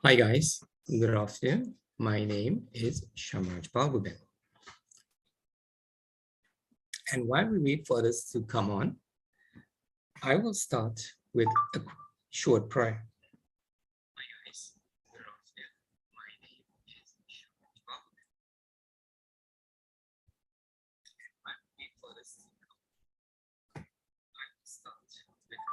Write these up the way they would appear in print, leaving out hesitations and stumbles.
Hi guys, good afternoon. My name is Shamraj Balgubin. And while we wait for this to come on, I will start with a short prayer. Hi guys, good afternoon. My name is Shamraj Balgubin. And while we wait for this to come on, I will start with a short prayer.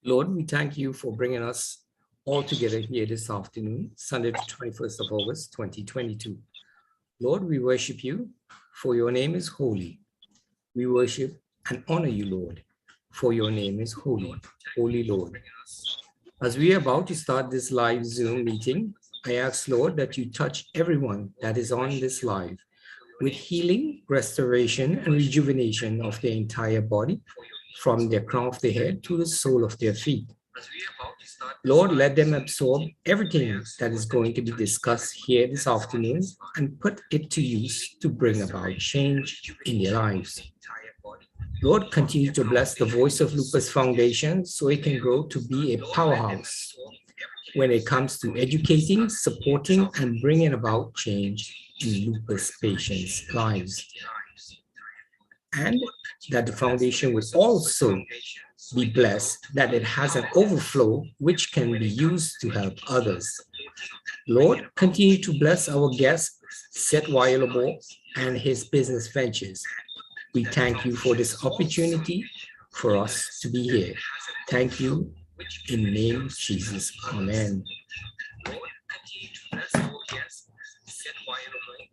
Lord, we thank you for bringing us all together here this afternoon, Sunday, the 21st of August, 2022. Lord, we worship you, for your name is holy. We worship and honor you, Lord, for your name is holy, holy Lord. As we are about to start this live Zoom meeting, I ask, Lord, that you touch everyone that is on this live with healing, restoration, and rejuvenation of their entire body, from their crown of their head to the sole of their feet. Lord, let them absorb everything that is going to be discussed here this afternoon and put it to use to bring about change in their lives. Lord, continue to bless the Voice of Lupus Foundation so it can grow to be a powerhouse when it comes to educating, supporting, and bringing about change in lupus patients' lives. And that the foundation will also be blessed that it has an overflow which can be used to help others. Lord, continue to bless our guest, Seth Wilderbo, and his business ventures. We thank you for this opportunity for us to be here. Thank you in the name of Jesus. Amen. Lord, continue to bless our guest, Seth Wilderbo.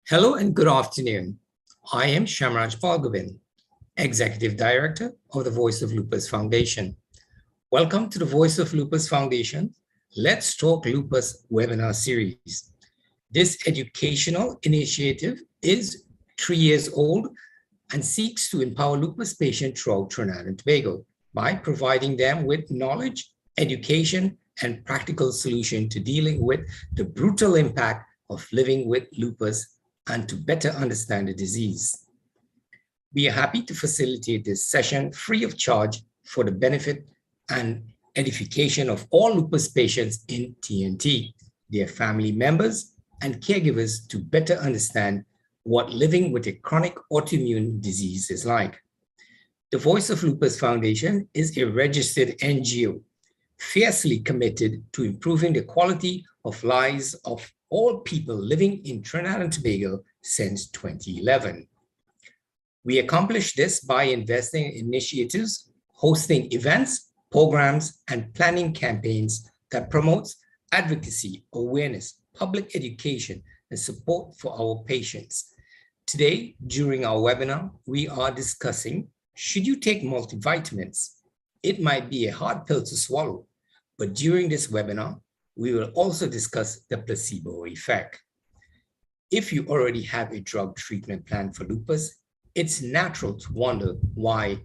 Hello and good afternoon. I am Shamraj Balgubin, Executive Director of the Voice of Lupus Foundation. Welcome to the Voice of Lupus Foundation Let's Talk Lupus webinar series. This educational initiative is 3 years old and seeks to empower lupus patients throughout Trinidad and Tobago by providing them with knowledge, education, and practical solution to dealing with the brutal impact of living with lupus and to better understand the disease. We are happy to facilitate this session free of charge for the benefit and edification of all lupus patients in TNT, their family members, and caregivers to better understand what living with a chronic autoimmune disease is like. The Voice of Lupus Foundation is a registered NGO, fiercely committed to improving the quality of lives of all people living in Trinidad and Tobago since 2011. We accomplish this by investing in initiatives, hosting events, programs, and planning campaigns that promotes advocacy, awareness, public education, and support for our patients. Today, during our webinar, we are discussing, should you take multivitamins? It might be a hard pill to swallow, but during this webinar, we will also discuss the placebo effect. If you already have a drug treatment plan for lupus, it's natural to wonder what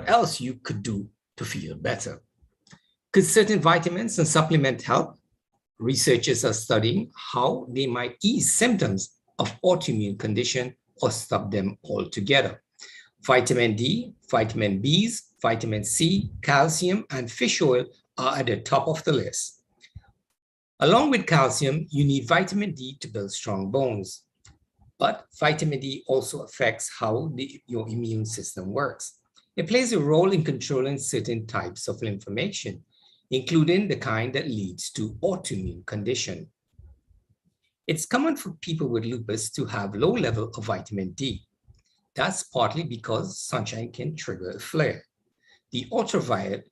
else you could do to feel better. Could certain vitamins and supplements help? Researchers are studying how they might ease symptoms of autoimmune condition or stop them altogether. Vitamin D, vitamin Bs, vitamin C, calcium, and fish oil are at the top of the list. Along with calcium, you need vitamin D to build strong bones. But vitamin D also affects how your immune system works. It plays a role in controlling certain types of inflammation, including the kind that leads to autoimmune condition. It's common for people with lupus to have low level of vitamin D. That's partly because sunshine can trigger a flare. The ultraviolet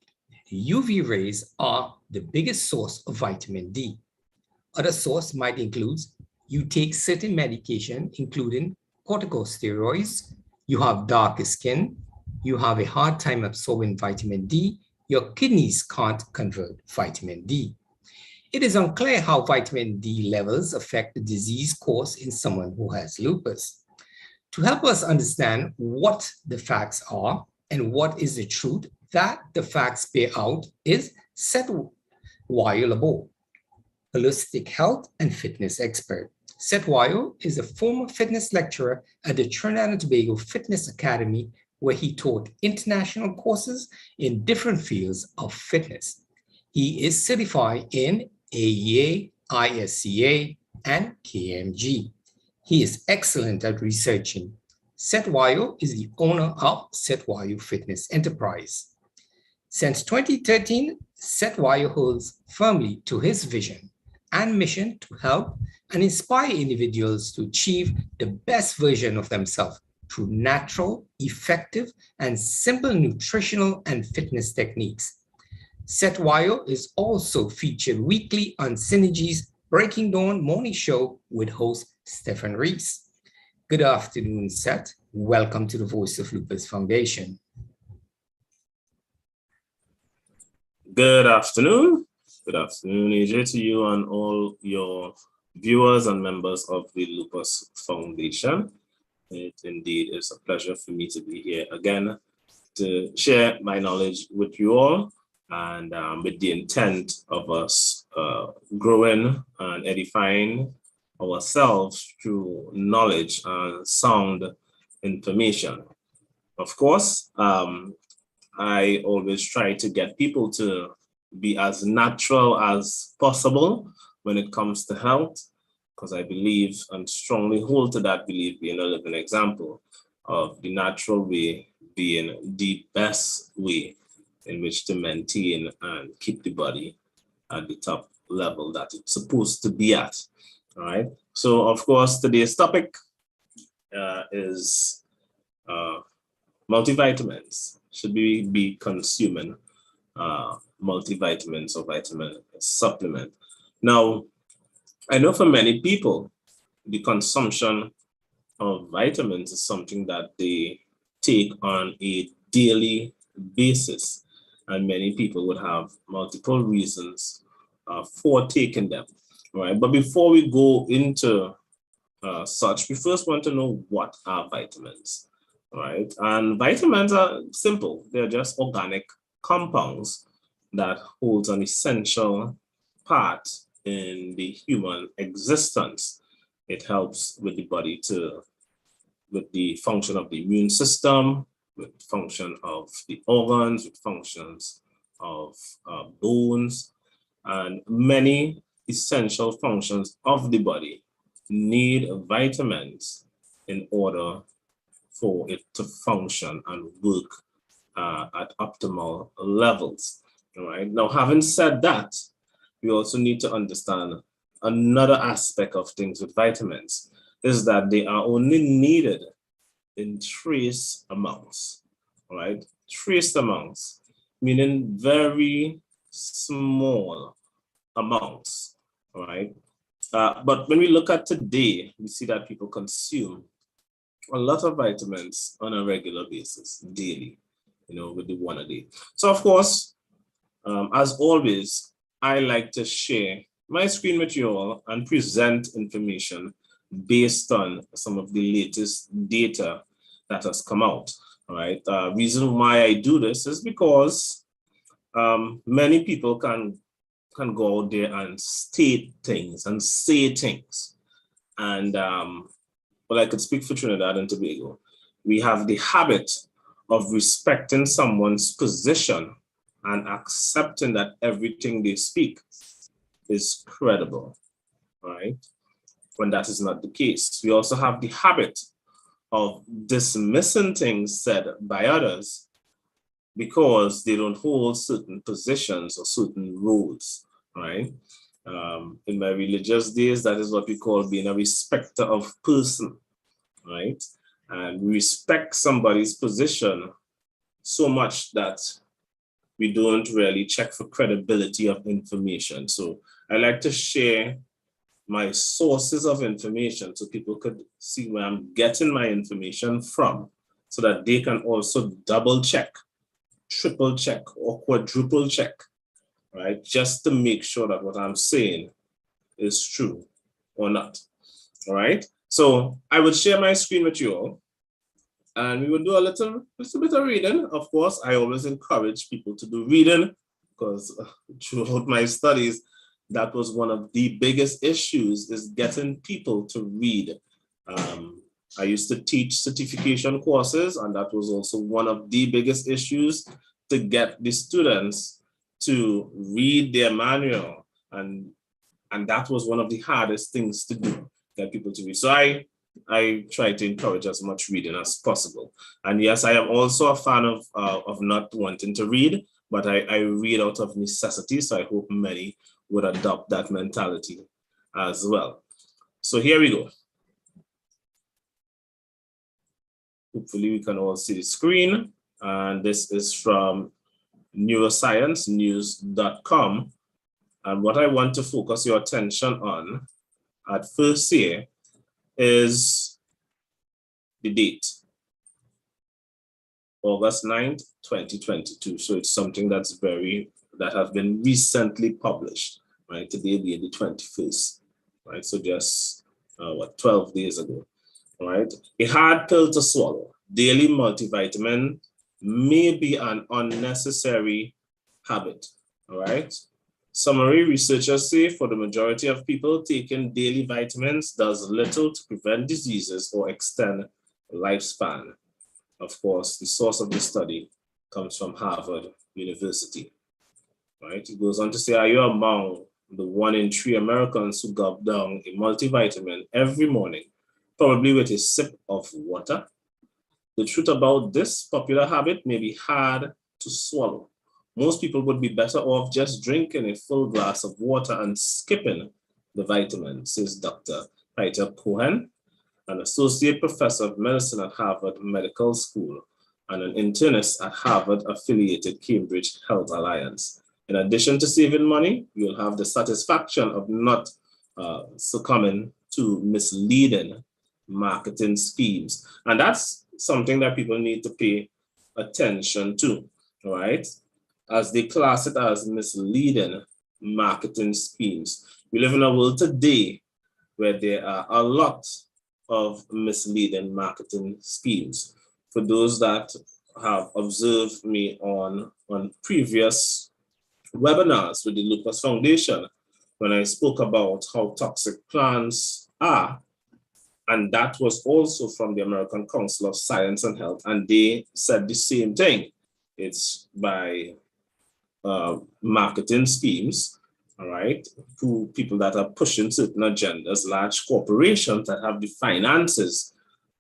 UV rays are the biggest source of vitamin D. Other sources might include you take certain medication, including corticosteroids, you have darker skin, you have a hard time absorbing vitamin D, your kidneys can't convert vitamin D. It is unclear how vitamin D levels affect the disease course in someone who has lupus. To help us understand what the facts are and what is the truth that the facts bear out is Seth Wayo-Labo, holistic health and fitness expert. Seth Wayo is a former fitness lecturer at the Trinidad and Tobago Fitness Academy, where he taught international courses in different fields of fitness. He is certified in AEA, ISCA, and KMG. He is excellent at researching. Seth Wayo is the owner of Seth Wayo Fitness Enterprise. Since 2013, Seth Wayo holds firmly to his vision and mission to help and inspire individuals to achieve the best version of themselves through natural, effective, and simple nutritional and fitness techniques. Seth Wayo is also featured weekly on Synergy's Breaking Dawn morning show with host Stephen Reese. Good afternoon, Seth. Welcome to the Voice of Lupus Foundation. Good afternoon. Good afternoon, AJ, to you and all your viewers and members of the Lupus Foundation. It indeed is a pleasure for me to be here again to share my knowledge with you all, and with the intent of us growing and edifying ourselves through knowledge and sound information. Of course, I always try to get people to be as natural as possible when it comes to health, because I believe and strongly hold to that belief, being a living example of the natural way being the best way in which to maintain and keep the body at the top level that it's supposed to be at. All right. So, of course, today's topic is multivitamins. Should we be consuming multivitamins or vitamin supplement? Now, I know for many people, the consumption of vitamins is something that they take on a daily basis, and many people would have multiple reasons for taking them, right? But before we go into such, we first want to know what are vitamins, right? And vitamins are simple. They're just organic compounds that holds an essential part in the human existence. It helps with the body with the function of the immune system, with function of the organs, with functions of bones, and many essential functions of the body need vitamins in order for it to function and work at optimal levels. All right. Now, having said that, we also need to understand another aspect of things with vitamins is that they are only needed in trace amounts. All right. Trace amounts, meaning very small amounts. All right. But when we look at today, we see that people consume a lot of vitamins on a regular basis, daily, with the one a day. So of course, as always, I like to share my screen with you all and present information based on some of the latest data that has come out. All right. Reason why I do this is because many people can go out there and state things and say things. And well, I could speak for Trinidad and Tobago. We have the habit of respecting someone's position and accepting that everything they speak is credible, right? When that is not the case. We also have the habit of dismissing things said by others because they don't hold certain positions or certain roles, right? In my religious days, that is what we call being a respecter of person, right? And we respect somebody's position so much that we don't really check for credibility of information. So I like to share my sources of information so people could see where I'm getting my information from so that they can also double check, triple check, or quadruple check, right? Just to make sure that what I'm saying is true or not, all right? So I would share my screen with you all and we would do a little bit of reading. Of course, I always encourage people to do reading because throughout my studies, that was one of the biggest issues is getting people to read. I used to teach certification courses, and that was also one of the biggest issues to get the students to read their manual. And that was one of the hardest things to do, get people to read. So I try to encourage as much reading as possible. And yes, I am also a fan of not wanting to read, but I read out of necessity. So I hope many would adopt that mentality as well. So here we go. Hopefully we can all see the screen. And this is from neurosciencenews.com. And what I want to focus your attention on at first here is the date, August 9th, 2022. So it's something that has been recently published, right? Today being the 21st, right? So just 12 days ago, all right? A hard pill to swallow. Daily multivitamin may be an unnecessary habit, all right? Summary, researchers say for the majority of people, taking daily vitamins does little to prevent diseases or extend lifespan. Of course, the source of the study comes from Harvard University. Right? It goes on to say, are you among the 1 in 3 Americans who gulp down a multivitamin every morning, probably with a sip of water? The truth about this popular habit may be hard to swallow. Most people would be better off just drinking a full glass of water and skipping the vitamin, says Dr. Peter Cohen, an associate professor of medicine at Harvard Medical School and an internist at Harvard-affiliated Cambridge Health Alliance. In addition to saving money, you'll have the satisfaction of not succumbing to misleading marketing schemes. And that's something that people need to pay attention to, all right? As they class it as misleading marketing schemes. We live in a world today where there are a lot of misleading marketing schemes. For those that have observed me on previous webinars with the Lupus Foundation when I spoke about how toxic plants are. And that was also from the American Council of Science and Health. And they said the same thing. It's by marketing schemes, all right, people that are pushing certain agendas, large corporations that have the finances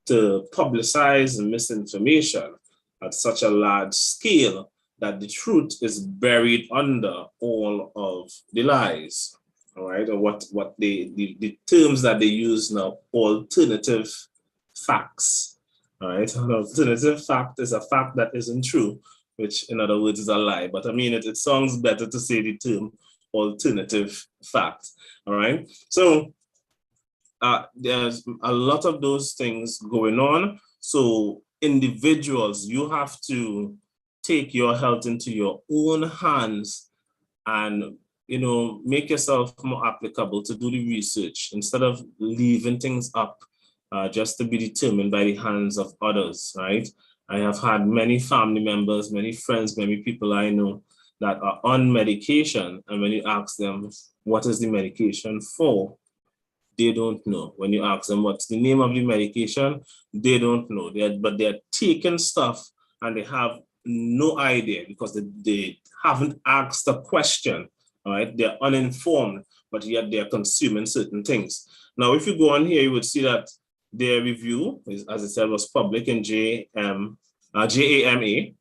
to publicize misinformation at such a large scale that the truth is buried under all of the lies, all right, or what the terms that they use now, alternative facts, all right. An alternative fact is a fact that isn't true, which in other words is a lie, but I mean, it sounds better to say the term alternative fact, all right? So there's a lot of those things going on. So individuals, you have to take your health into your own hands and, you know, make yourself more applicable to do the research instead of leaving things up just to be determined by the hands of others, right? I have had many family members, many friends, many people I know that are on medication. And when you ask them, what is the medication for? They don't know. When you ask them what's the name of the medication, they don't know. But they're taking stuff and they have no idea because they haven't asked a question, all right? They're uninformed, but yet they're consuming certain things. Now, if you go on here, you would see that their review, as I said, was public in JAMA,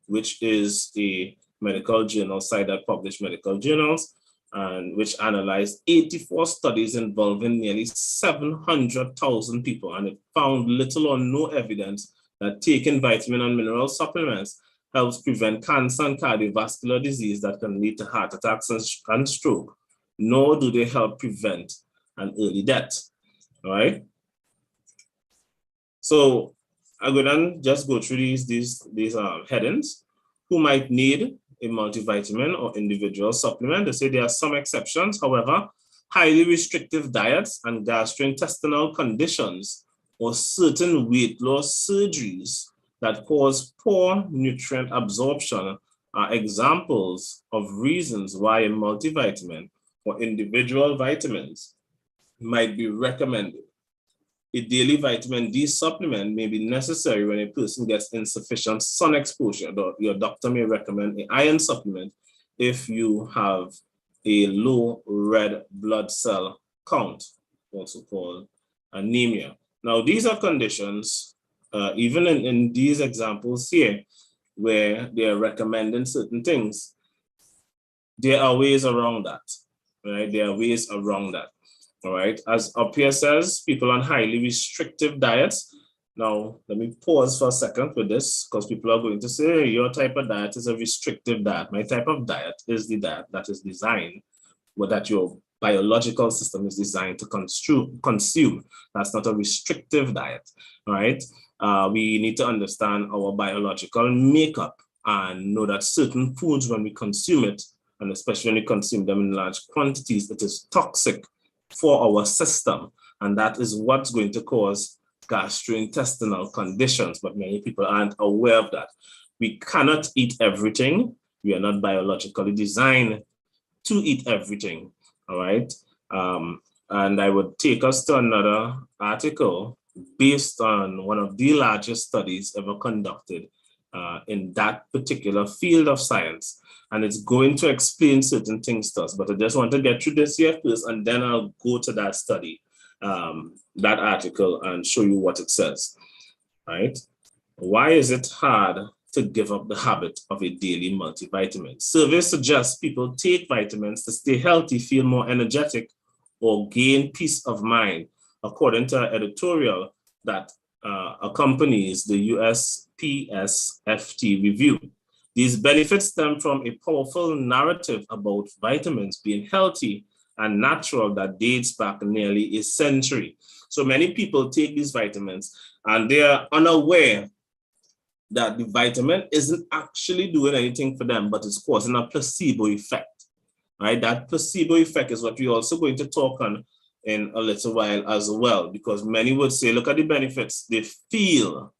which is a medical journal site that published medical journals, and which analyzed 84 studies involving nearly 700,000 people, and it found little or no evidence that taking vitamin and mineral supplements helps prevent cancer and cardiovascular disease that can lead to heart attacks and stroke, nor do they help prevent an early death, all right? So I'm going to just go through these headings. Who might need a multivitamin or individual supplement? They say there are some exceptions. However, highly restrictive diets and gastrointestinal conditions or certain weight loss surgeries that cause poor nutrient absorption are examples of reasons why a multivitamin or individual vitamins might be recommended. A daily vitamin D supplement may be necessary when a person gets insufficient sun exposure. Your doctor may recommend an iron supplement if you have a low red blood cell count, also called anemia. Now, these are conditions, even in these examples here, where they are recommending certain things, there are ways around that, right? There are ways around that. All right, as up here says, people on highly restrictive diets. Now, let me pause for a second with this because people are going to say, hey, your type of diet is a restrictive diet. My type of diet is the diet that is designed, but that your biological system is designed to consume. That's not a restrictive diet, all right? We need to understand our biological makeup and know that certain foods, when we consume it, and especially when we consume them in large quantities, it is toxic for our system, and that is what's going to cause gastrointestinal conditions, but many people aren't aware of that. We cannot eat everything. We are not biologically designed to eat everything, all right? And I would take us to another article based on one of the largest studies ever conducted in that particular field of science. And it's going to explain certain things to us, but I just want to get through this here first, and then I'll go to that study, that article, and show you what it says, right? Why is it hard to give up the habit of a daily multivitamin? Surveys suggest people take vitamins to stay healthy, feel more energetic, or gain peace of mind, according to an editorial that accompanies the USPSFT review. These benefits stem from a powerful narrative about vitamins being healthy and natural that dates back nearly a century. So many people take these vitamins and they are unaware that the vitamin isn't actually doing anything for them, but it's causing a placebo effect, right? That placebo effect is what we're also going to talk on in a little while as well, because many would say, look at the benefits. They feel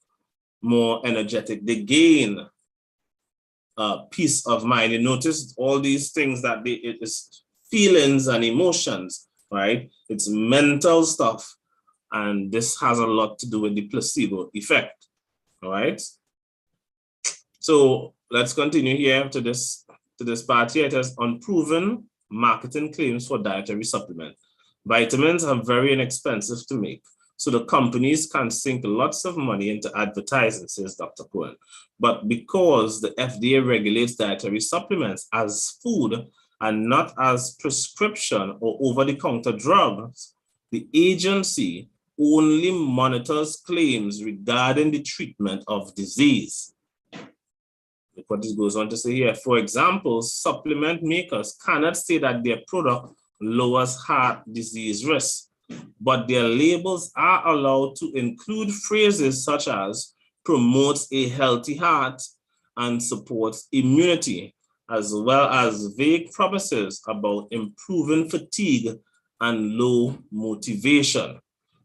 more energetic. They gain peace of mind. You notice all these things that it is feelings and emotions, right? It's mental stuff. And this has a lot to do with the placebo effect, all right? So let's continue here to this part here. It has unproven marketing claims for dietary supplement. Vitamins are very inexpensive to make, so the companies can sink lots of money into advertising, says Dr. Cohen. But because the FDA regulates dietary supplements as food and not as prescription or over-the-counter drugs, the agency only monitors claims regarding the treatment of disease. Look what this goes on to say here. For example, supplement makers cannot say that their product lowers heart disease risk, but their labels are allowed to include phrases such as promotes a healthy heart and supports immunity, as well as vague promises about improving fatigue and low motivation.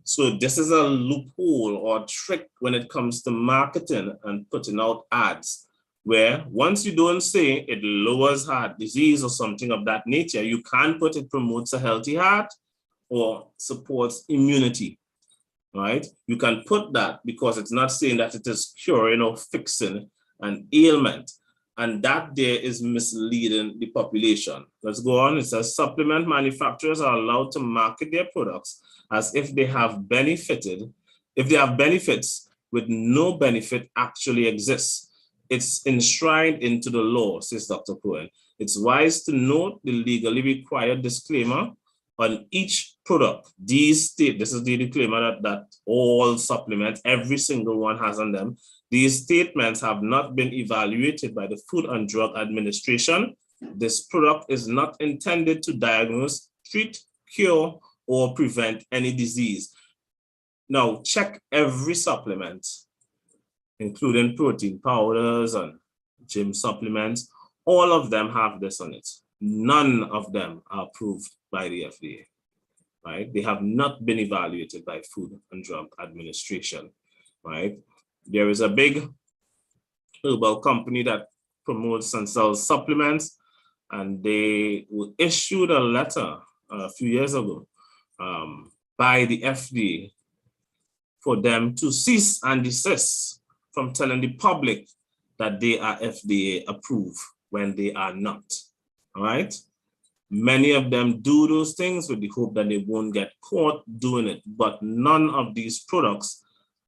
So this is a loophole or trick when it comes to marketing and putting out ads, where once you don't say it lowers heart disease or something of that nature, you can put it promotes a healthy heart or supports immunity, right? You can put that because it's not saying that it is curing or fixing an ailment. And that there is misleading the population. Let's go on. It says supplement manufacturers are allowed to market their products as if they have benefited, if they have benefits with no benefit actually exists. It's enshrined into the law, says Dr. Cohen. It's wise to note the legally required disclaimer on each product. This is the disclaimer that all supplements, every single one has on them. These statements have not been evaluated by the Food and Drug Administration. This product is not intended to diagnose, treat, cure, or prevent any disease. Now, check every supplement, including protein powders and gym supplements. All of them have this on it. None of them are approved by the FDA, right? They have not been evaluated by Food and Drug Administration, right? There is a big herbal company that promotes and sells supplements, and they issued a letter a few years ago by the FDA for them to cease and desist from telling the public that they are FDA approved when they are not, all right? Many of them do those things with the hope that they won't get caught doing it, but none of these products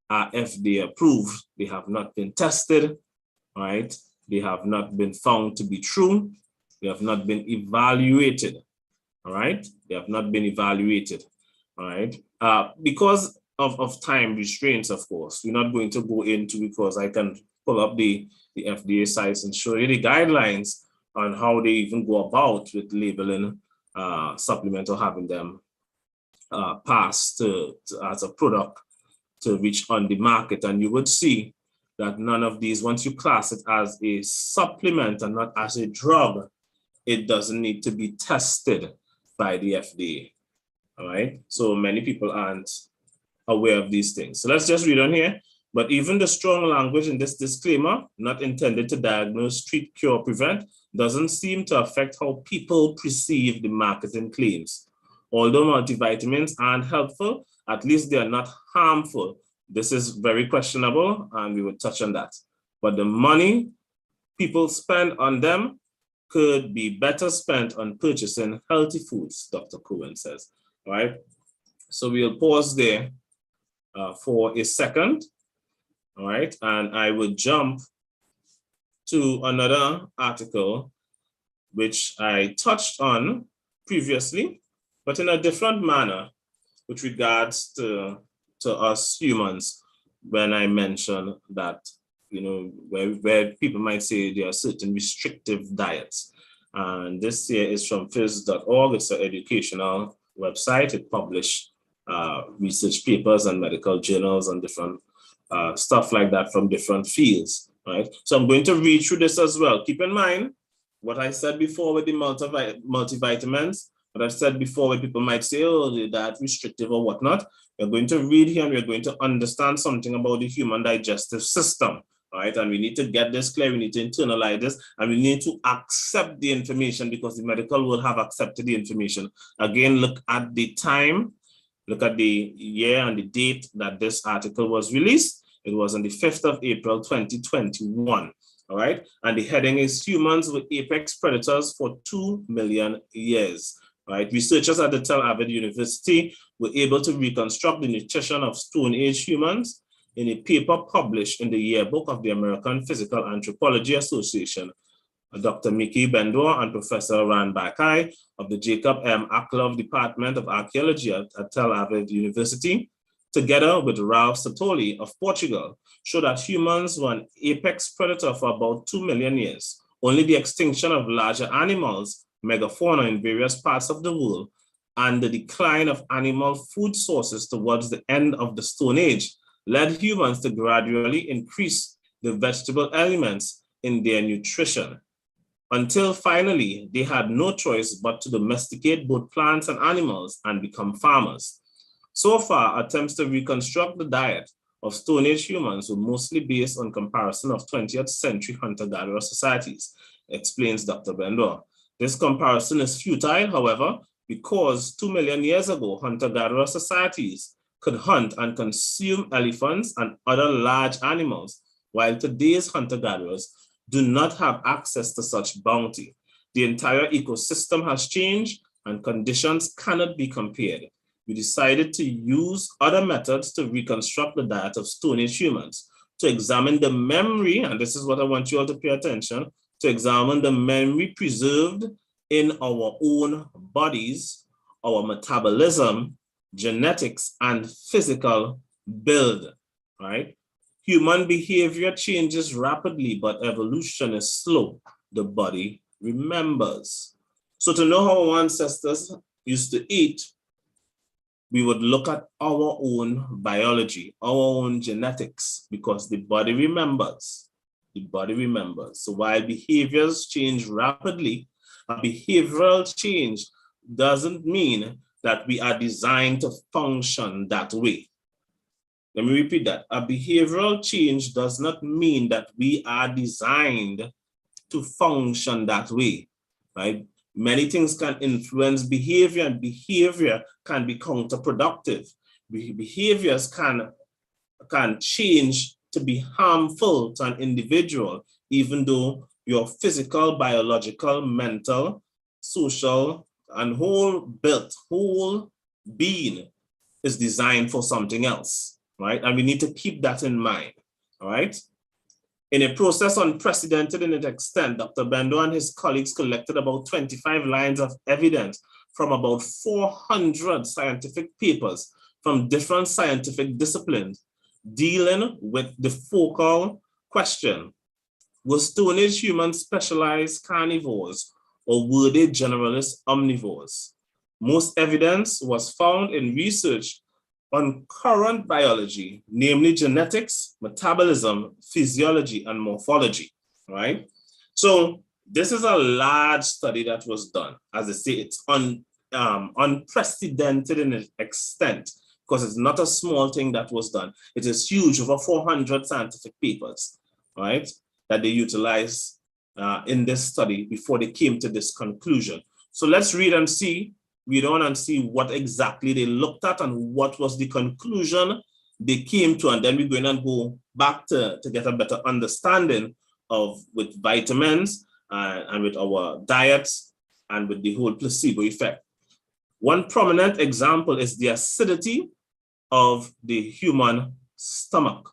are FDA approved. They have not been tested, right? They have not been found to be true. They have not been evaluated, all right? They have not been evaluated, all right? Because of time restraints, of course, we're not going to go into, because I can pull up the FDA sites and show you the guidelines on how they even go about with labeling supplements or having them passed as a product to reach on the market. And you would see that none of these, once you class it as a supplement and not as a drug, it doesn't need to be tested by the FDA, all right? So many people aren't aware of these things. So let's just read on here. But even the strong language in this disclaimer, not intended to diagnose, treat, cure, prevent, doesn't seem to affect how people perceive the marketing claims. Although multivitamins aren't helpful, at least they are not harmful. This is very questionable, and we will touch on that. But the money people spend on them could be better spent on purchasing healthy foods, Dr. Cohen says, all right? So we'll pause there for a second, all right? And I will jump to another article, which I touched on previously, but in a different manner with regards to us humans, when I mention that, you know, where people might say there are certain restrictive diets. And this here is from phys.org. It's an educational website. It publishes research papers and medical journals and different stuff like that from different fields, right? So I'm going to read through this as well. Keep in mind what I said before with the multivitamins, what I've said before where people might say, oh, they're that restrictive or whatnot. We're going to read here and we're going to understand something about the human digestive system. right? And we need to get this clear, we need to internalize this, and we need to accept the information because the medical world have accepted the information. Again, look at the time, look at the year and the date that this article was released. It was on the 5th of April, 2021, all right? And the heading is Humans with Apex Predators for 2 million years, right? Researchers at the Tel Aviv University were able to reconstruct the nutrition of Stone Age humans in a paper published in the Yearbook of the American Physical Anthropology Association. Dr. Miki Bendor and Professor Ran Bakai of the Jacob M. Aklov Department of Archaeology at Tel Aviv University, together with Ralph Sartori of Portugal, show that humans were an apex predator for about 2 million years. Only the extinction of larger animals, megafauna in various parts of the world, and the decline of animal food sources towards the end of the Stone Age led humans to gradually increase the vegetable elements in their nutrition, until finally they had no choice but to domesticate both plants and animals and become farmers. So far, attempts to reconstruct the diet of Stone Age humans were mostly based on comparison of 20th century hunter-gatherer societies, explains Dr. Bendor. This comparison is futile, however, because 2 million years ago, hunter-gatherer societies could hunt and consume elephants and other large animals, while today's hunter-gatherers do not have access to such bounty. The entire ecosystem has changed and conditions cannot be compared. We decided to use other methods to reconstruct the diet of Stone Age humans, to examine the memory, and this is what I want you all to pay attention, to examine the memory preserved in our own bodies, our metabolism, genetics, and physical build, right? Human behavior changes rapidly, but evolution is slow. The body remembers. So to know how our ancestors used to eat, we would look at our own biology, our own genetics, because the body remembers. The body remembers. So while behaviors change rapidly, a behavioral change doesn't mean that we are designed to function that way. Let me repeat that. A behavioral change does not mean that we are designed to function that way, right? Many things can influence behavior, and behavior can be counterproductive. Behaviors can change to be harmful to an individual, even though your physical, biological, mental, social, and whole being is designed for something else, right? And we need to keep that in mind, all right? In a process unprecedented in its extent, Dr. Bendor and his colleagues collected about 25 lines of evidence from about 400 scientific papers from different scientific disciplines, dealing with the focal question: were Stone Age humans specialized carnivores, or were they generalist omnivores? Most evidence was found in research on current biology, namely genetics, metabolism, physiology, and morphology, right? So this is a large study that was done. As I say, it's unprecedented in its extent, because it's not a small thing that was done. It is huge, over 400 scientific papers, right, that they utilized in this study before they came to this conclusion. So let's read on and see what exactly they looked at and what was the conclusion they came to. And then we're going to go back to get a better understanding of with vitamins and with our diets and with the whole placebo effect. One prominent example is the acidity of the human stomach,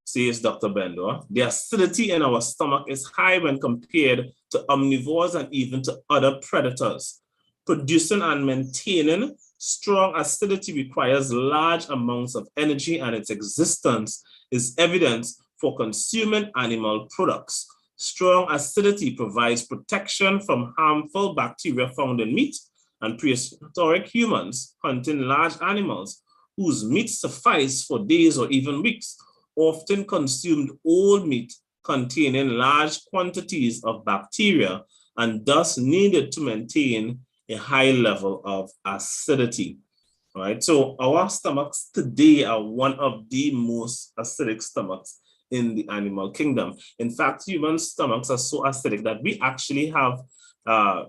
says Dr. Bendor. The acidity in our stomach is high when compared to omnivores and even to other predators. Producing and maintaining strong acidity requires large amounts of energy, and its existence is evidence for consuming animal products. Strong acidity provides protection from harmful bacteria found in meat, and prehistoric humans hunting large animals whose meat sufficed for days or even weeks often consumed old meat containing large quantities of bacteria and thus needed to maintain a high level of acidity, right? So our stomachs today are one of the most acidic stomachs in the animal kingdom. In fact, human stomachs are so acidic that we actually have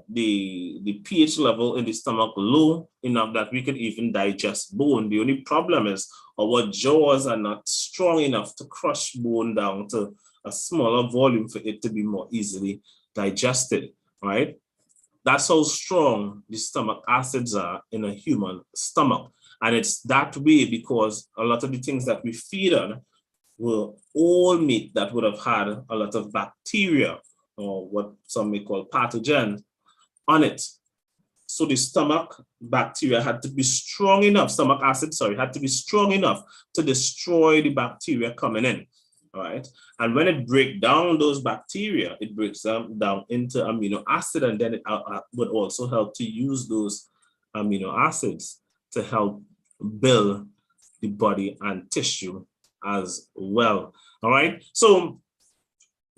the pH level in the stomach low enough that we can even digest bone. The only problem is our jaws are not strong enough to crush bone down to a smaller volume for it to be more easily digested, right? That's how strong the stomach acids are in a human stomach. And it's that way because a lot of the things that we feed on were all meat that would have had a lot of bacteria, or what some may call pathogen, on it. So the stomach bacteria had to be strong enough, stomach acid, sorry, had to be strong enough to destroy the bacteria coming in, all right? And when it breaks down those bacteria, it breaks them down into amino acid, and then it would also help to use those amino acids to help build the body and tissue as well, all right? So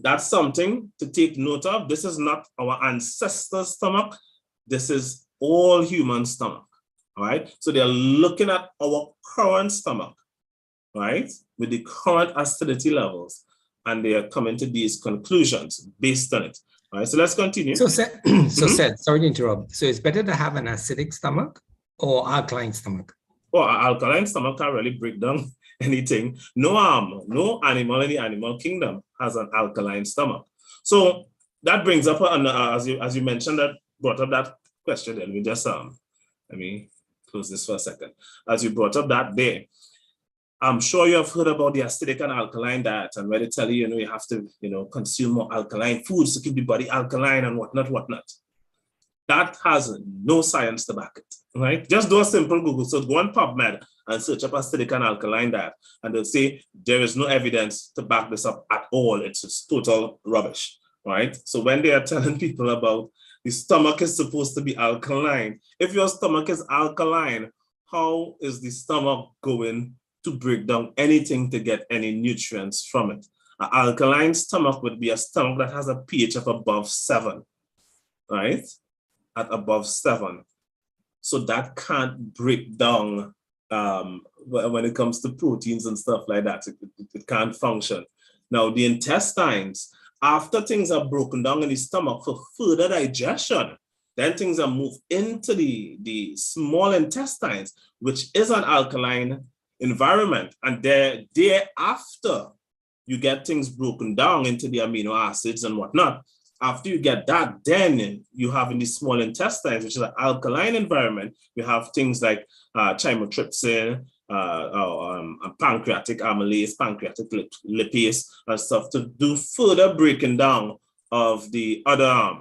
that's something to take note of. This is not our ancestors' stomach. This is all human stomach, all right? So they're looking at our current stomach, right, with the current acidity levels, and they are coming to these conclusions based on it. All right, so let's continue. So, Seth, sorry to interrupt. So it's better to have an acidic stomach or alkaline stomach? Well, an alkaline stomach can't really break down anything. No animal in the animal kingdom has an alkaline stomach. So that brings up, as you mentioned, that brought up that question. Let me just let me close this for a second. As you brought up that there, I'm sure you have heard about the acidic and alkaline diet, and where they tell you, you have to, consume more alkaline foods to keep the body alkaline and whatnot. That has no science to back it, right? Just do a simple Google search, go on PubMed and search up acidic and alkaline diet, and they'll say there is no evidence to back this up at all. It's just total rubbish, right? So when they are telling people about the stomach is supposed to be alkaline, if your stomach is alkaline, how is the stomach going to break down anything to get any nutrients from it? An alkaline stomach would be a stomach that has a pH of above 7, right? At above 7. So that can't break down when it comes to proteins and stuff like that. It can't function. Now, the intestines, after things are broken down in the stomach for further digestion, then things are moved into the small intestines, which is an alkaline environment. And thereafter, you get things broken down into the amino acids and whatnot. After you get that, then you have in the small intestines, which is an alkaline environment, you have things like chymotrypsin, pancreatic amylase, pancreatic lipase, and stuff to do further breaking down of the other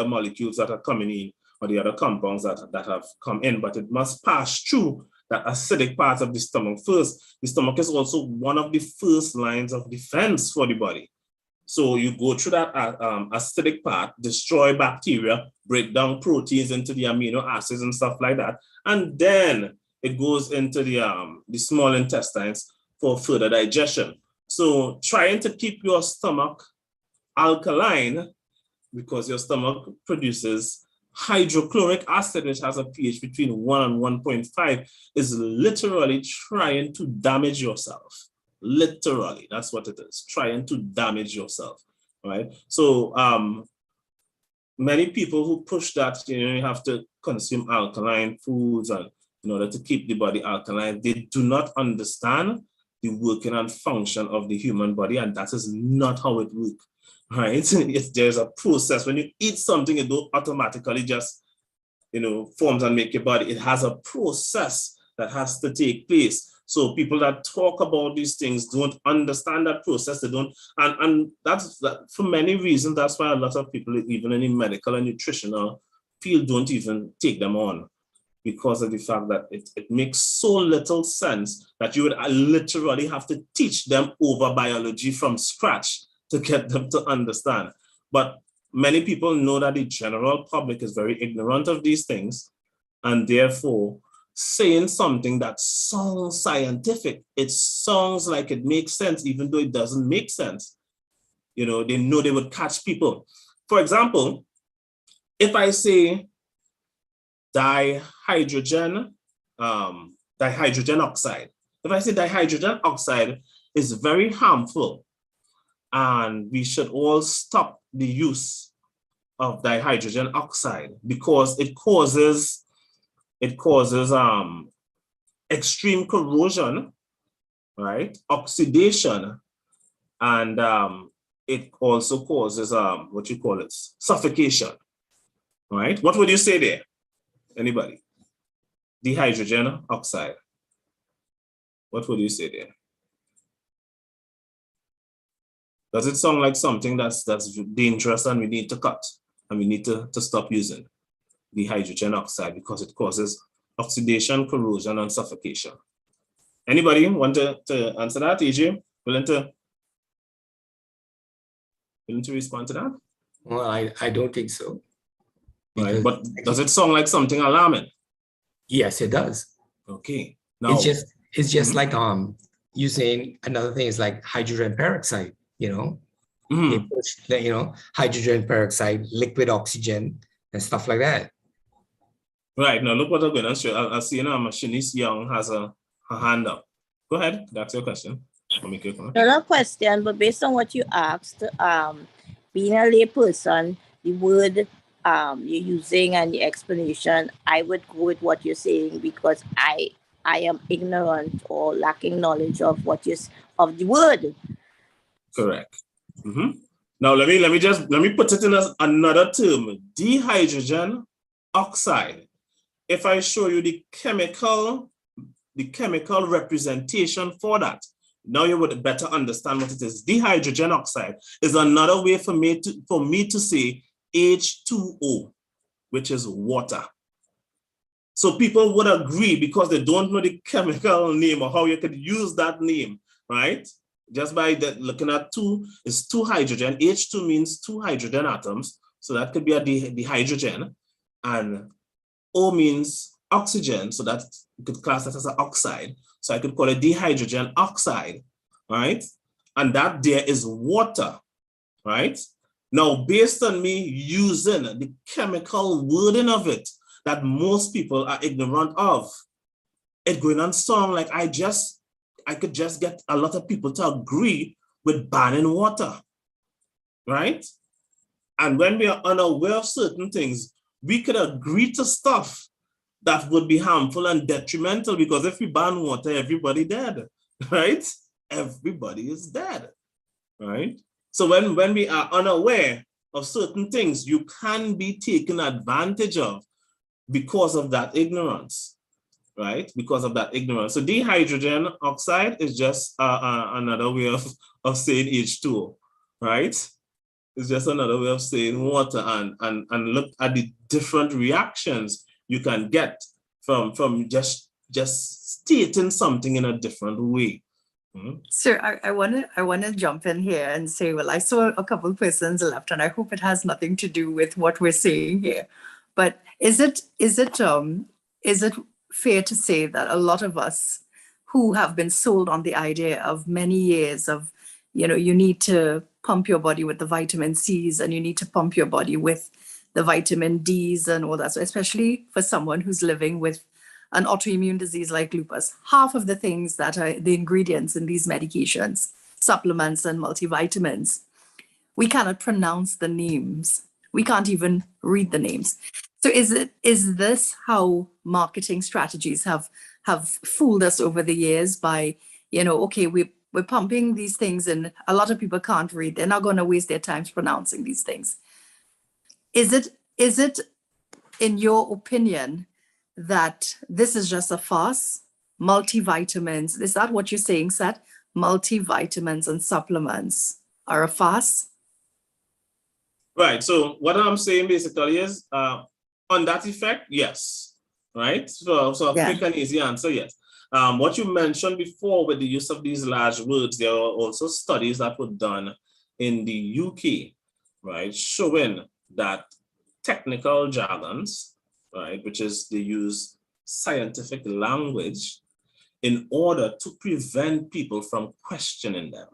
molecules that are coming in, or the other compounds that have come in. But it must pass through that acidic part of the stomach first. The stomach is also one of the first lines of defense for the body. So you go through that acidic part, destroy bacteria, break down proteins into the amino acids and stuff like that, and then it goes into the small intestines for further digestion. So trying to keep your stomach alkaline, because your stomach produces hydrochloric acid, which has a pH between 1 and 1.5, is literally trying to damage yourself. Literally, that's what it is, trying to damage yourself, right? So many people who push that, you have to consume alkaline foods and in order to keep the body alkaline, they do not understand the working and function of the human body, and that is not how it works, right? There's a process. When you eat something, it don't automatically just, forms and make your body. It has a process that has to take place. So people that talk about these things don't understand that process. They don't, and that's for many reasons. That's why a lot of people, even in the medical and nutritional field, don't even take them on, because of the fact that it makes so little sense that you would literally have to teach them over biology from scratch to get them to understand. But many people know that the general public is very ignorant of these things, and therefore saying something that sounds scientific, it sounds like it makes sense, even though it doesn't make sense. They know they would catch people. For example, if I say dihydrogen oxide, if I say dihydrogen oxide is very harmful, and we should all stop the use of dihydrogen oxide because it causes extreme corrosion, right? Oxidation, and it also causes suffocation, right? What would you say there? Anybody? Dihydrogen oxide. What would you say there? Does it sound like something that's dangerous and we need to cut and we need to stop using the hydrogen oxide because it causes oxidation, corrosion, and suffocation? Anybody want to answer that, AJ? Willing to respond to that? Well, I don't think so. Right, but does it sound like something alarming? Yes, it does. Okay. Now it's just like you saying another thing is like hydrogen peroxide, you know. They push hydrogen peroxide, liquid oxygen, and stuff like that. Right. Now look what I'm going to show. I see now Machinist Young has a hand up. Go ahead. That's your question. Not a question, but based on what you asked, being a lay person, the word you're using and the explanation, I would go with what you're saying because I am ignorant or lacking knowledge of of the word. Correct. Now let me put it in another term: dihydrogen oxide. If I show you the chemical representation for that, now you would better understand what it is. Dihydrogen oxide is another way for me to say H2O, which is water. So people would agree because they don't know the chemical name or how you could use that name, right? Just by looking at two hydrogen. H2 means 2 hydrogen atoms. So that could be the hydrogen. And O means oxygen. So that you could class that as an oxide. So I could call it dihydrogen oxide, right? And that there is water, right? Now, based on me using the chemical wording of it that most people are ignorant of, it's going to sound like I could just get a lot of people to agree with banning water, right? And when we are unaware of certain things, we could agree to stuff that would be harmful and detrimental because if we ban water, everybody dead, right? Everybody is dead, right? So when we are unaware of certain things, you can be taken advantage of because of that ignorance, right? Because of that ignorance. So dihydrogen oxide is just another way of saying H2O, right? It's just another way of saying water, and look at the different reactions you can get from just stating something in a different way. Sir, I want to jump in here and say, well, I saw a couple persons left, and I hope it has nothing to do with what we're saying here. But is it fair to say that a lot of us who have been sold on the idea of many years of, you need to pump your body with the vitamin C's and you need to pump your body with the vitamin D's and all that, so especially for someone who's living with an autoimmune disease like lupus, half of the things that are the ingredients in these medications, supplements and multivitamins, we cannot pronounce the names. We can't even read the names. So is this how marketing strategies have fooled us over the years by, okay, we're pumping these things and a lot of people can't read. They're not going to waste their time pronouncing these things. Is it in your opinion that this is just a farce? Multivitamins, is that what you're saying, Seth? Multivitamins and supplements are a farce? Right. So what I'm saying basically is on that effect, yes. Right. So a quick and easy answer, yes. What you mentioned before with the use of these large words, there are also studies that were done in the UK, right, showing that technical jargons, right, which is they use scientific language in order to prevent people from questioning them,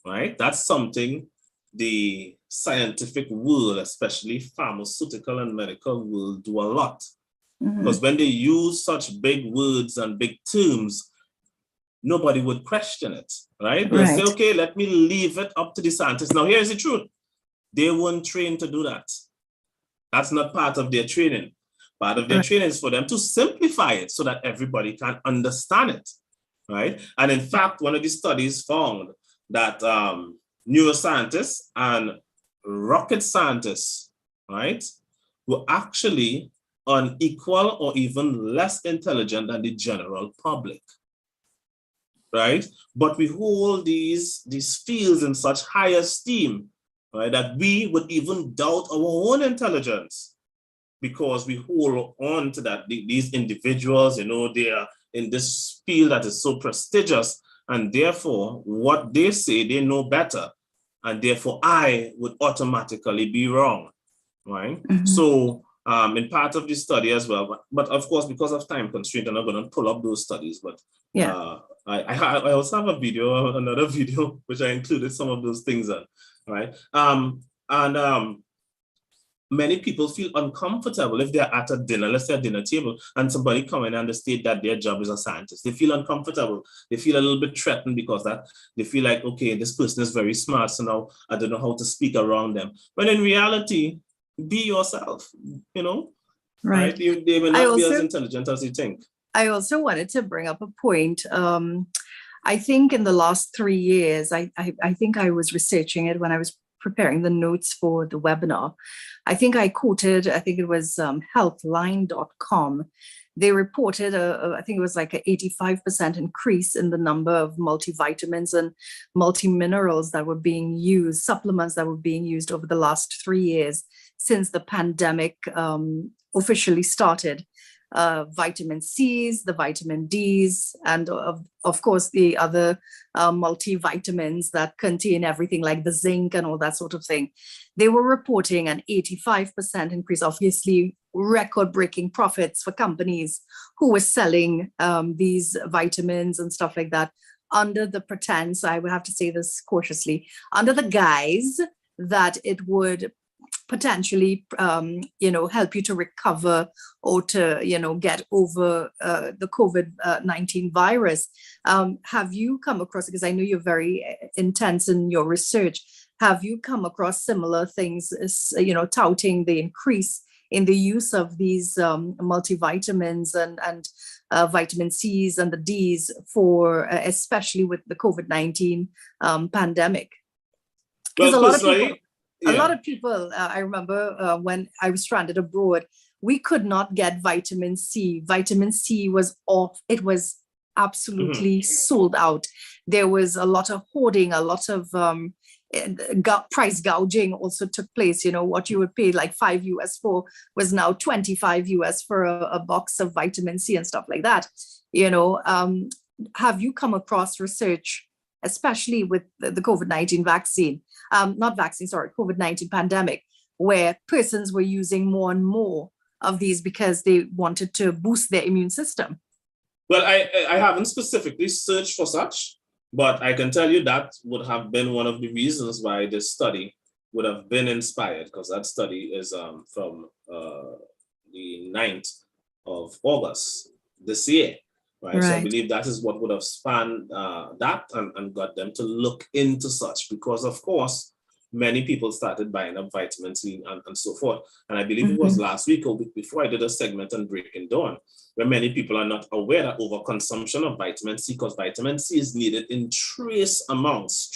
right? That's something the scientific world, especially pharmaceutical and medical world, do a lot. Because when they use such big words and big terms, nobody would question it, right? They'll say, okay, let me leave it up to the scientists. Now, here's the truth. They weren't trained to do that. That's not part of their training. Part of their training is for them to simplify it so that everybody can understand it, right? And in fact, one of the studies found that neuroscientists and rocket scientists, right, were actually unequal or even less intelligent than the general public, right? But we hold these fields in such high esteem, right, that we would even doubt our own intelligence because we hold on to that. These individuals, you know, they are in this field that is so prestigious, and therefore what they say, they know better, and therefore I would automatically be wrong, right? So in part of this study as well, but of course, because of time constraint, I'm not going to pull up those studies, but I also have a video, another video, which I included some of those things in, right? Many people feel uncomfortable if they're at a dinner, let's say a dinner table, and somebody come in and they state that their job is a scientist. They feel uncomfortable. They feel a little bit threatened because that they feel like, okay, this person is very smart, so now I don't know how to speak around them. But in reality, be yourself, you know, right? They may not be as intelligent as you think. I also wanted to bring up a point. I think in the last 3 years, I think I was researching it when I was preparing the notes for the webinar. I think I quoted, I think it was healthline.com. They reported, I think it was like an 85% increase in the number of multivitamins and multiminerals that were being used, supplements that were being used over the last 3 years since the pandemic officially started. Vitamin C's, the vitamin D's, and of course the other multivitamins that contain everything like the zinc and all that sort of thing. They were reporting an 85% increase, obviously record-breaking profits for companies who were selling these vitamins and stuff like that under the pretense, I would have to say this cautiously, under the guise that it would potentially, help you to recover or to, get over the COVID-19 virus. Have you come across, because I know you're very intense in your research, have you come across similar things, touting the increase in the use of these multivitamins and vitamin C's and the D's for, especially with the COVID-19 pandemic? Because a lot of people, I remember when I was stranded abroad, we could not get vitamin C. Vitamin C was off. It was absolutely sold out. There was a lot of hoarding, a lot of price gouging also took place. You know, what you would pay like $5 for was now $25 for a box of vitamin C and stuff like that. You know, have you come across research, especially with the COVID-19 vaccine, COVID-19 pandemic, where persons were using more and more of these because they wanted to boost their immune system? Well, I haven't specifically searched for such, but I can tell you that would have been one of the reasons why this study would have been inspired, because that study is from the 9th of August this year. Right. So I believe that is what would have spanned that and got them to look into such, because of course, many people started buying up vitamin C and so forth. And I believe it was last week or week before I did a segment on Breaking Dawn, where many people are not aware that overconsumption of vitamin C, because vitamin C is needed in trace amounts.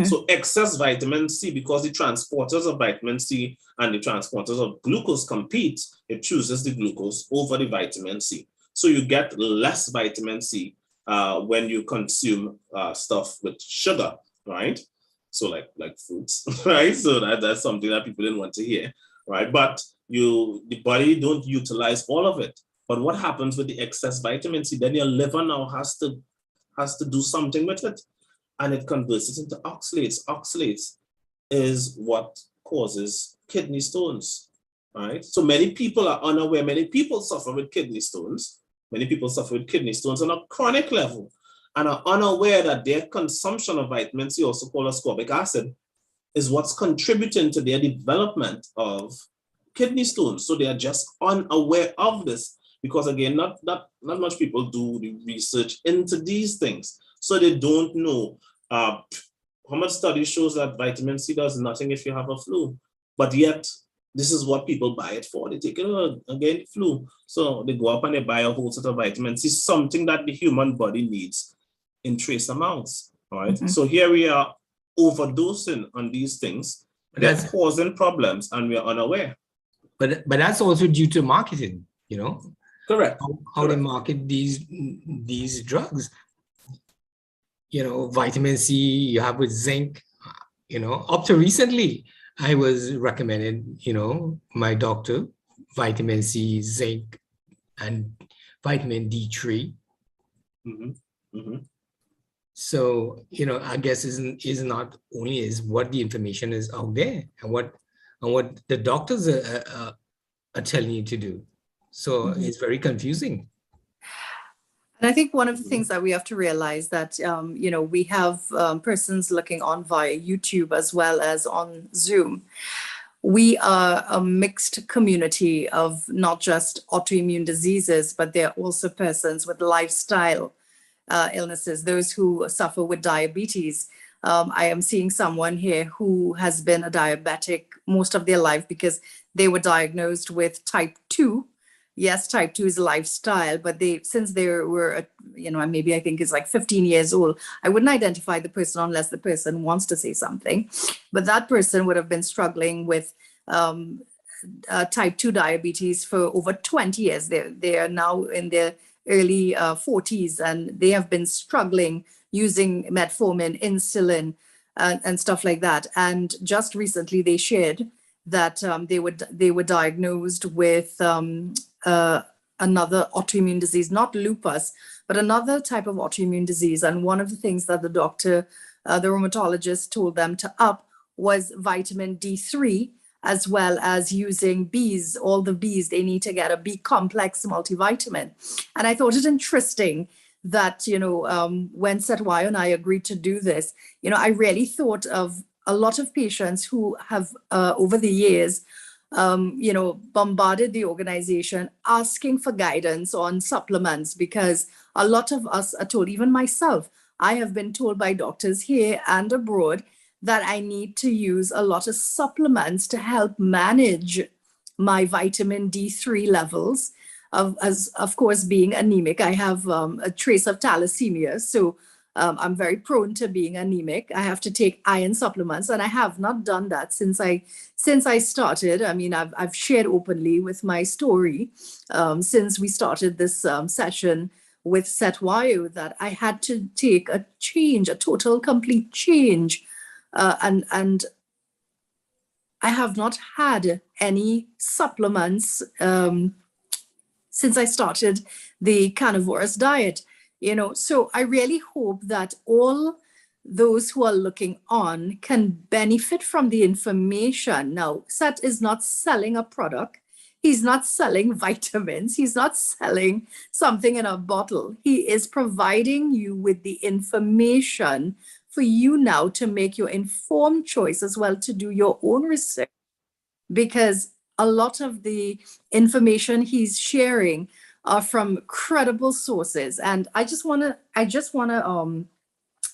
So excess vitamin C, because the transporters of vitamin C and the transporters of glucose compete, it chooses the glucose over the vitamin C. So you get less vitamin C when you consume stuff with sugar, right? So like fruits, right? So that's something that people didn't want to hear, right? But the body don't utilize all of it. But what happens with the excess vitamin C? Then your liver now has to do something with it, and it converts it into oxalates. Oxalates is what causes kidney stones, right? So many people are unaware. Many people suffer with kidney stones. Many people suffer with kidney stones on a chronic level and are unaware that their consumption of vitamin C, also called ascorbic acid, is what's contributing to their development of kidney stones. So they are just unaware of this. because again, not much people do the research into these things. So they don't know. How much study shows that vitamin C does nothing if you have a flu, but yet this is what people buy it for. They take it again, flu. So they go up and they buy a whole set of vitamin C, something that the human body needs in trace amounts. All right. Mm-hmm. So here we are overdosing on these things. That's causing problems and we're unaware. But that's also due to marketing, you know. Correct. How they market these drugs. You know, vitamin C, you have with zinc, you know, up to recently, I was recommended, you know, my doctor, vitamin C, zinc, and vitamin D3. Mm-hmm. Mm-hmm. So, you know, I guess is not only is what the information is out there and what the doctors are telling you to do. So it's very confusing. And I think one of the things that we have to realize that, you know, we have persons looking on via YouTube as well as on Zoom. We are a mixed community of not just autoimmune diseases, but there are also persons with lifestyle illnesses, those who suffer with diabetes. I am seeing someone here who has been a diabetic most of their life because they were diagnosed with type 2. Yes, type 2 is a lifestyle, but since they were, you know, maybe I think it's like 15 years old, I wouldn't identify the person unless the person wants to say something. But that person would have been struggling with type 2 diabetes for over 20 years. They are now in their early 40s, and they have been struggling using metformin, insulin, and stuff like that. And just recently they shared that they were diagnosed with another autoimmune disease, not lupus, but another type of autoimmune disease. And one of the things that the doctor, the rheumatologist, told them to up was vitamin D3, as well as using Bs, all the Bs. They need to get a B complex multivitamin. And I thought it interesting that, you know, when Setwayo and I agreed to do this, you know, I really thought of a lot of patients who have over the years, you know, bombarded the organization asking for guidance on supplements, because a lot of us are told, even myself, I have been told by doctors here and abroad that I need to use a lot of supplements to help manage my vitamin D3 levels. Of course, being anemic, I have a trace of thalassemia. So I'm very prone to being anemic. I have to take iron supplements, and I have not done that since I started. I mean, I've shared openly with my story since we started this session with Setwayo that I had to take a change, a total, complete change. And I have not had any supplements since I started the carnivorous diet, you know. So I really hope that all those who are looking on can benefit from the information. Now, Set is not selling a product. He's not selling vitamins. He's not selling something in a bottle. He is providing you with the information for you now to make your informed choice, as well to do your own research, because a lot of the information he's sharing are from credible sources. And I just want to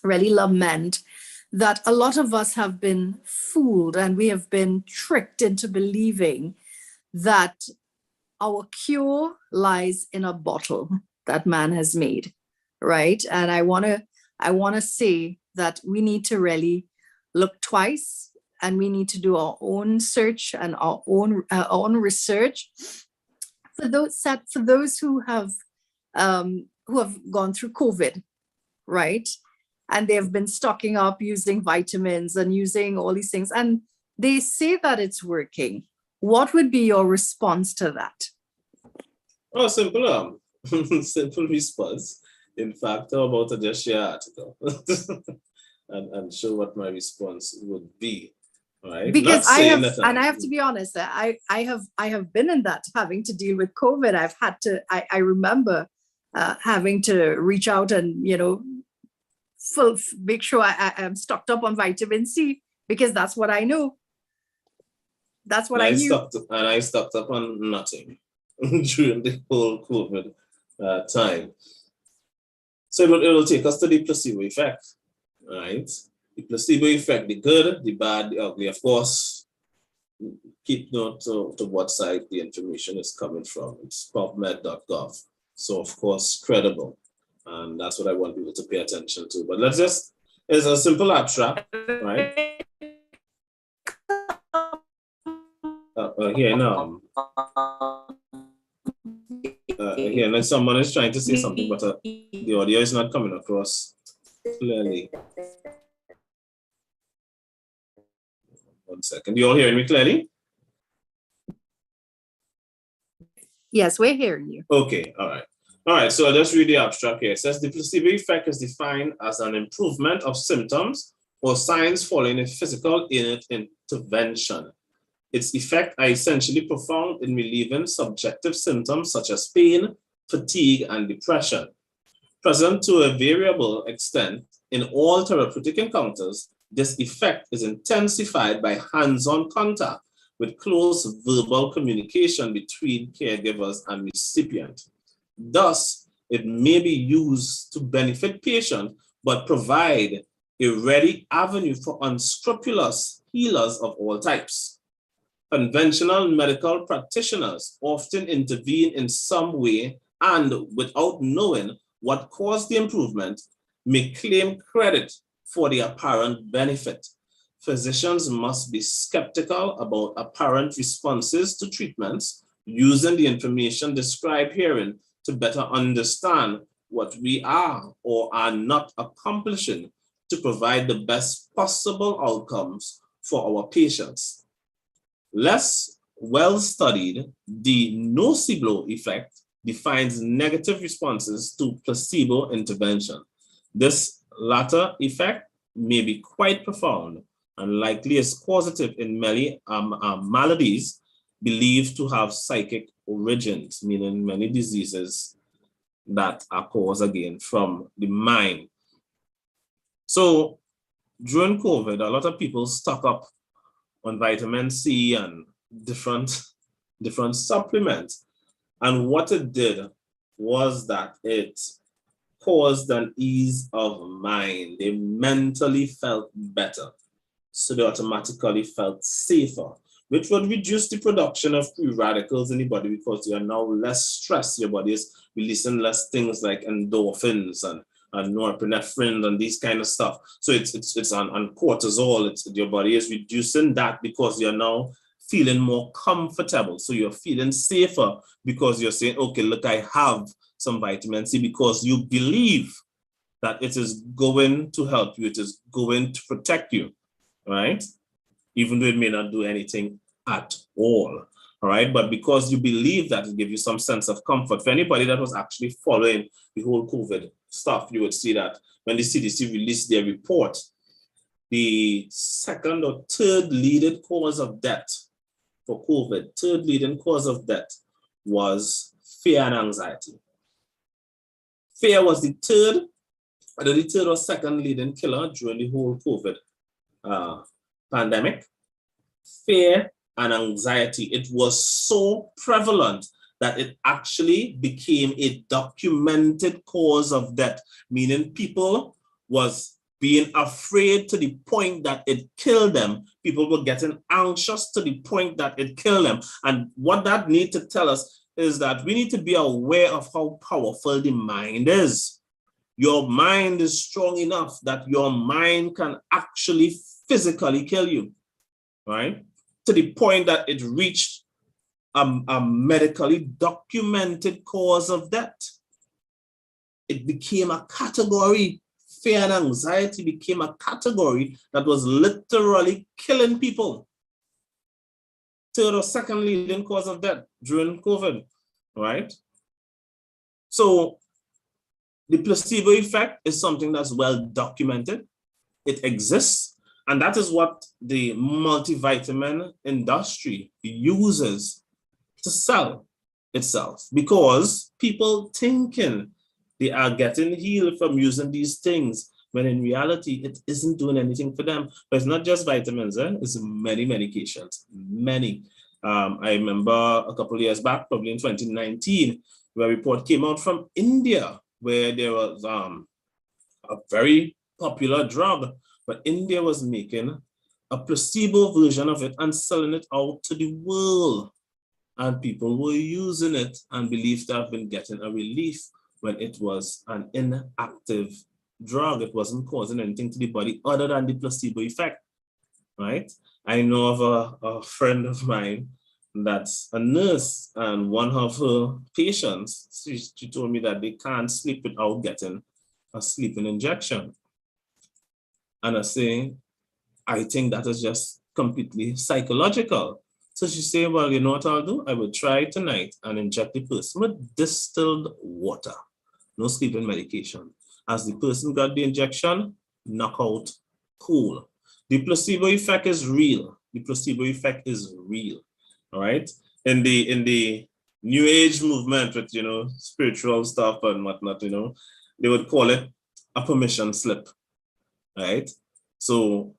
really lament that a lot of us have been fooled, and we have been tricked into believing that our cure lies in a bottle that man has made, right? And I want to say that we need to really look twice, and we need to do our own search and our own research. For those who have gone through COVID, right? And they've been stocking up using vitamins and using all these things, and they say that it's working. What would be your response to that? Oh, simple, simple response. In fact, how about I just share an article and show what my response would be, right? Because I have to be honest, I have been in that, having to deal with COVID. I've had to. I remember having to reach out and, you know, make sure I am stocked up on vitamin C, because that's what I know. That's what I knew. I stocked up on nothing. during the whole COVID time. So it will take us to the placebo effect, right? The placebo effect, the good, the bad, the ugly. Of course, keep note to what site the information is coming from. It's pubmed.gov. So of course, credible. And that's what I want people to pay attention to. But let's just, it's a simple abstract, right? Here now. Here, now someone is trying to say something, but the audio is not coming across clearly. 1 second. You all hearing me clearly? Yes, we're hearing you. Okay, all right. All right, so I'll just read the abstract here. It says the placebo effect is defined as an improvement of symptoms or signs following a physical intervention. Its effects are essentially profound in relieving subjective symptoms such as pain, fatigue, and depression. Present to a variable extent in all therapeutic encounters, this effect is intensified by hands-on contact with close verbal communication between caregivers and recipient. Thus, it may be used to benefit patients, but provide a ready avenue for unscrupulous healers of all types. Conventional medical practitioners often intervene in some way and, without knowing what caused the improvement, may claim credit for the apparent benefit. Physicians must be skeptical about apparent responses to treatments, using the information described herein to better understand what we are or are not accomplishing to provide the best possible outcomes for our patients. Less well-studied, the nocebo effect defines negative responses to placebo intervention. This latter effect may be quite profound and likely is causative in many maladies believed to have psychic origins, meaning many diseases that are caused again from the mind. So during COVID, a lot of people stock up on vitamin C and different supplements. And what it did was that it caused an ease of mind. They mentally felt better. So they automatically felt safer, which would reduce the production of free radicals in the body because you are now less stressed. Your body is releasing less things like endorphins and norepinephrine and these kind of stuff. So it's on cortisol. Your body is reducing that because you're now feeling more comfortable. So you're feeling safer because you're saying, okay, look, I have some vitamin C, because you believe that it is going to help you. It is going to protect you, right? Even though it may not do anything at all. All right, but because you believe that, it gives you some sense of comfort. For anybody that was actually following the whole COVID stuff, you would see that when the CDC released their report, the second or third leading cause of death for COVID, third leading cause of death was fear and anxiety. Fear was the third, either the third or second leading killer during the whole COVID pandemic. Fear and anxiety. It was so prevalent that it actually became a documented cause of death, meaning people was being afraid to the point that it killed them. People were getting anxious to the point that it killed them. And what that needs to tell us is that we need to be aware of how powerful the mind is. Your mind is strong enough that your mind can actually physically kill you, right? To the point that it reached a medically documented cause of death. It became a category. Fear and anxiety became a category that was literally killing people. Third or second leading cause of death during COVID, right? So the placebo effect is something that's well documented. It exists. And that is what the multivitamin industry uses to sell itself, because people thinking they are getting healed from using these things, when in reality, it isn't doing anything for them. But it's not just vitamins, it's many medications, many. I remember a couple of years back, probably in 2019, where a report came out from India where there was a very popular drug, but India was making a placebo version of it and selling it out to the world. And people were using it and believed to have been getting a relief when it was an inactive drug. It wasn't causing anything to the body other than the placebo effect, right? I know of a friend of mine that's a nurse, and one of her patients, she told me that they can't sleep without getting a sleeping injection. And I say, I think that is just completely psychological. So she said, well, you know what I'll do? I will try tonight and inject the person with distilled water, no sleeping medication. As the person got the injection, knockout, cool. The placebo effect is real. The placebo effect is real, all right? In the New Age movement with, you know, spiritual stuff and whatnot, you know, they would call it a permission slip, right? So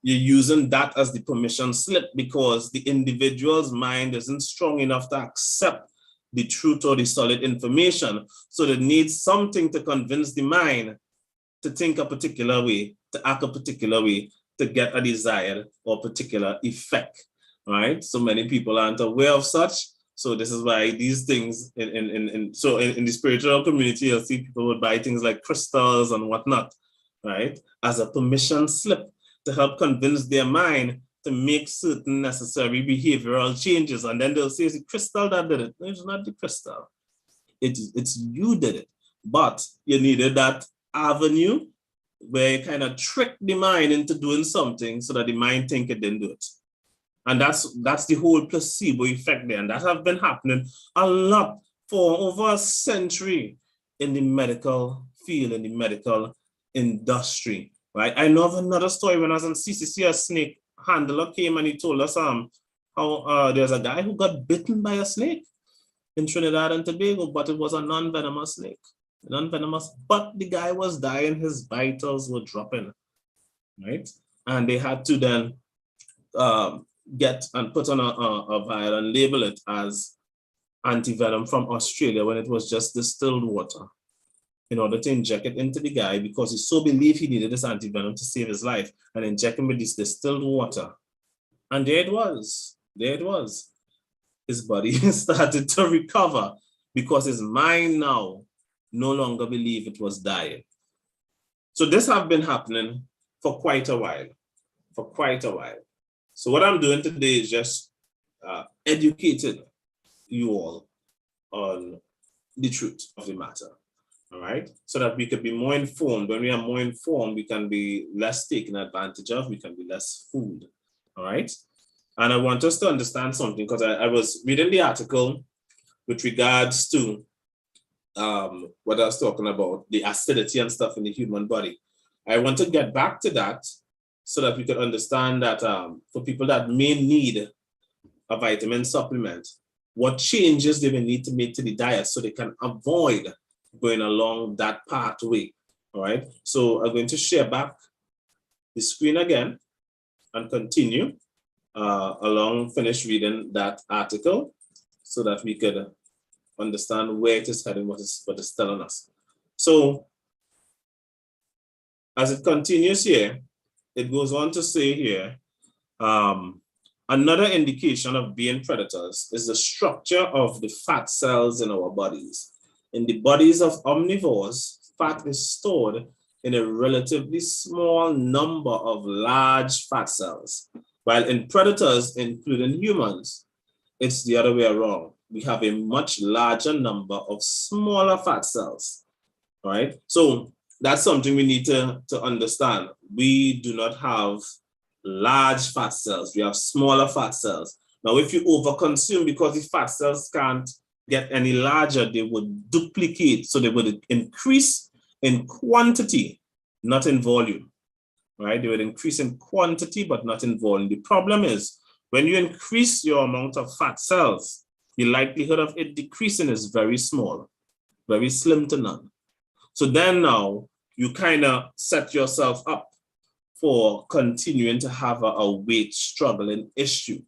you're using that as the permission slip because the individual's mind isn't strong enough to accept the truth or the solid information. So they need something to convince the mind to think a particular way, to act a particular way, to get a desired or particular effect, right? So many people aren't aware of such. So this is why these things, in the spiritual community, you'll see people would buy things like crystals and whatnot, right? As a permission slip to help convince their mind to make certain necessary behavioral changes. And then they'll say, it's the crystal that did it. No, it's not the crystal. It's you did it. But you needed that avenue where you kind of trick the mind into doing something so that the mind think it didn't do it. And that's the whole placebo effect there. And that has been happening a lot for over a century in the medical field, in the medical industry, right? I know of another story when I was on CCC, a snake handler came and he told us how there's a guy who got bitten by a snake in Trinidad and Tobago, but it was a non-venomous snake. Non-venomous, but the guy was dying, his vitals were dropping, right? And they had to then get and put on a vial and label it as antivenom from Australia when it was just distilled water in order to inject it into the guy because he so believed he needed this antivenom to save his life and inject him with this distilled water. And there it was. His body started to recover because his mind now no longer believed it was dying. So this have been happening for quite a while, So what I'm doing today is just educating you all on the truth of the matter, all right? So that we could be more informed. When we are more informed, we can be less taken advantage of, we can be less fooled, all right? And I want us to understand something because I was reading the article with regards to what I was talking about, the acidity and stuff in the human body. I want to get back to that so that we could understand that for people that may need a vitamin supplement, what changes they will need to make to the diet so they can avoid going along that pathway, all right? So I'm going to share back the screen again and continue along, finish reading that article so that we could understand where it is heading, what it's telling us. So as it continues here, it goes on to say here, another indication of being predators is the structure of the fat cells in our bodies. In the bodies of omnivores, fat is stored in a relatively small number of large fat cells, while in predators, including humans, it's the other way around. We have a much larger number of smaller fat cells, all right? So that's something we need to understand. We do not have large fat cells. We have smaller fat cells. Now, if you overconsume, because the fat cells can't get any larger, they would duplicate. So they would increase in quantity, not in volume, right? They would increase in quantity, but not in volume. The problem is when you increase your amount of fat cells, the likelihood of it decreasing is very small, very slim to none. So then now you kind of set yourself up for continuing to have a weight struggling issue,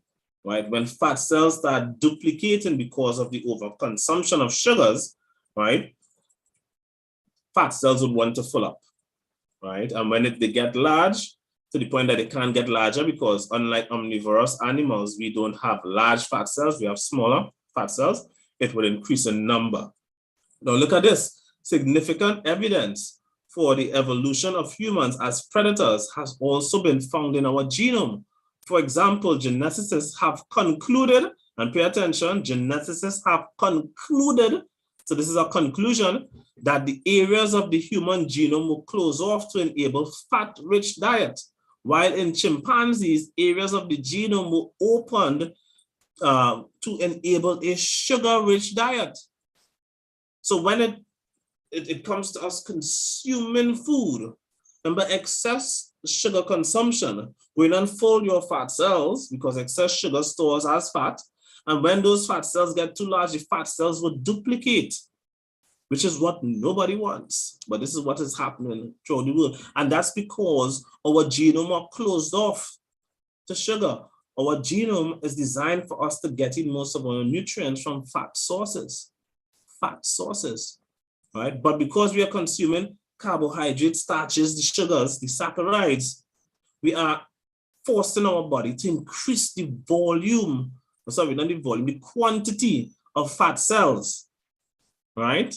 right? When fat cells start duplicating because of the overconsumption of sugars, right? Fat cells would want to fill up, right? And when they get large, to the point that they can't get larger, because unlike omnivorous animals, we don't have large fat cells, we have smaller fat cells, it will increase in number. Now look at this. Significant evidence for the evolution of humans as predators has also been found in our genome. For example, geneticists have concluded, and pay attention, geneticists have concluded, so this is a conclusion, that the areas of the human genome will close off to enable fat-rich diet, while in chimpanzees, areas of the genome were opened to enable a sugar-rich diet. So when it comes to us consuming food, remember, excess sugar consumption will unfold your fat cells, because excess sugar stores as fat. And when those fat cells get too large, the fat cells will duplicate, which is what nobody wants. But this is what is happening throughout the world. And that's because our genome are closed off to sugar. Our genome is designed for us to get in most of our nutrients from fat sources, right? But because we are consuming carbohydrates, starches, the sugars, the saccharides, we are forcing our body to increase the volume, sorry, not the volume, the quantity of fat cells, right?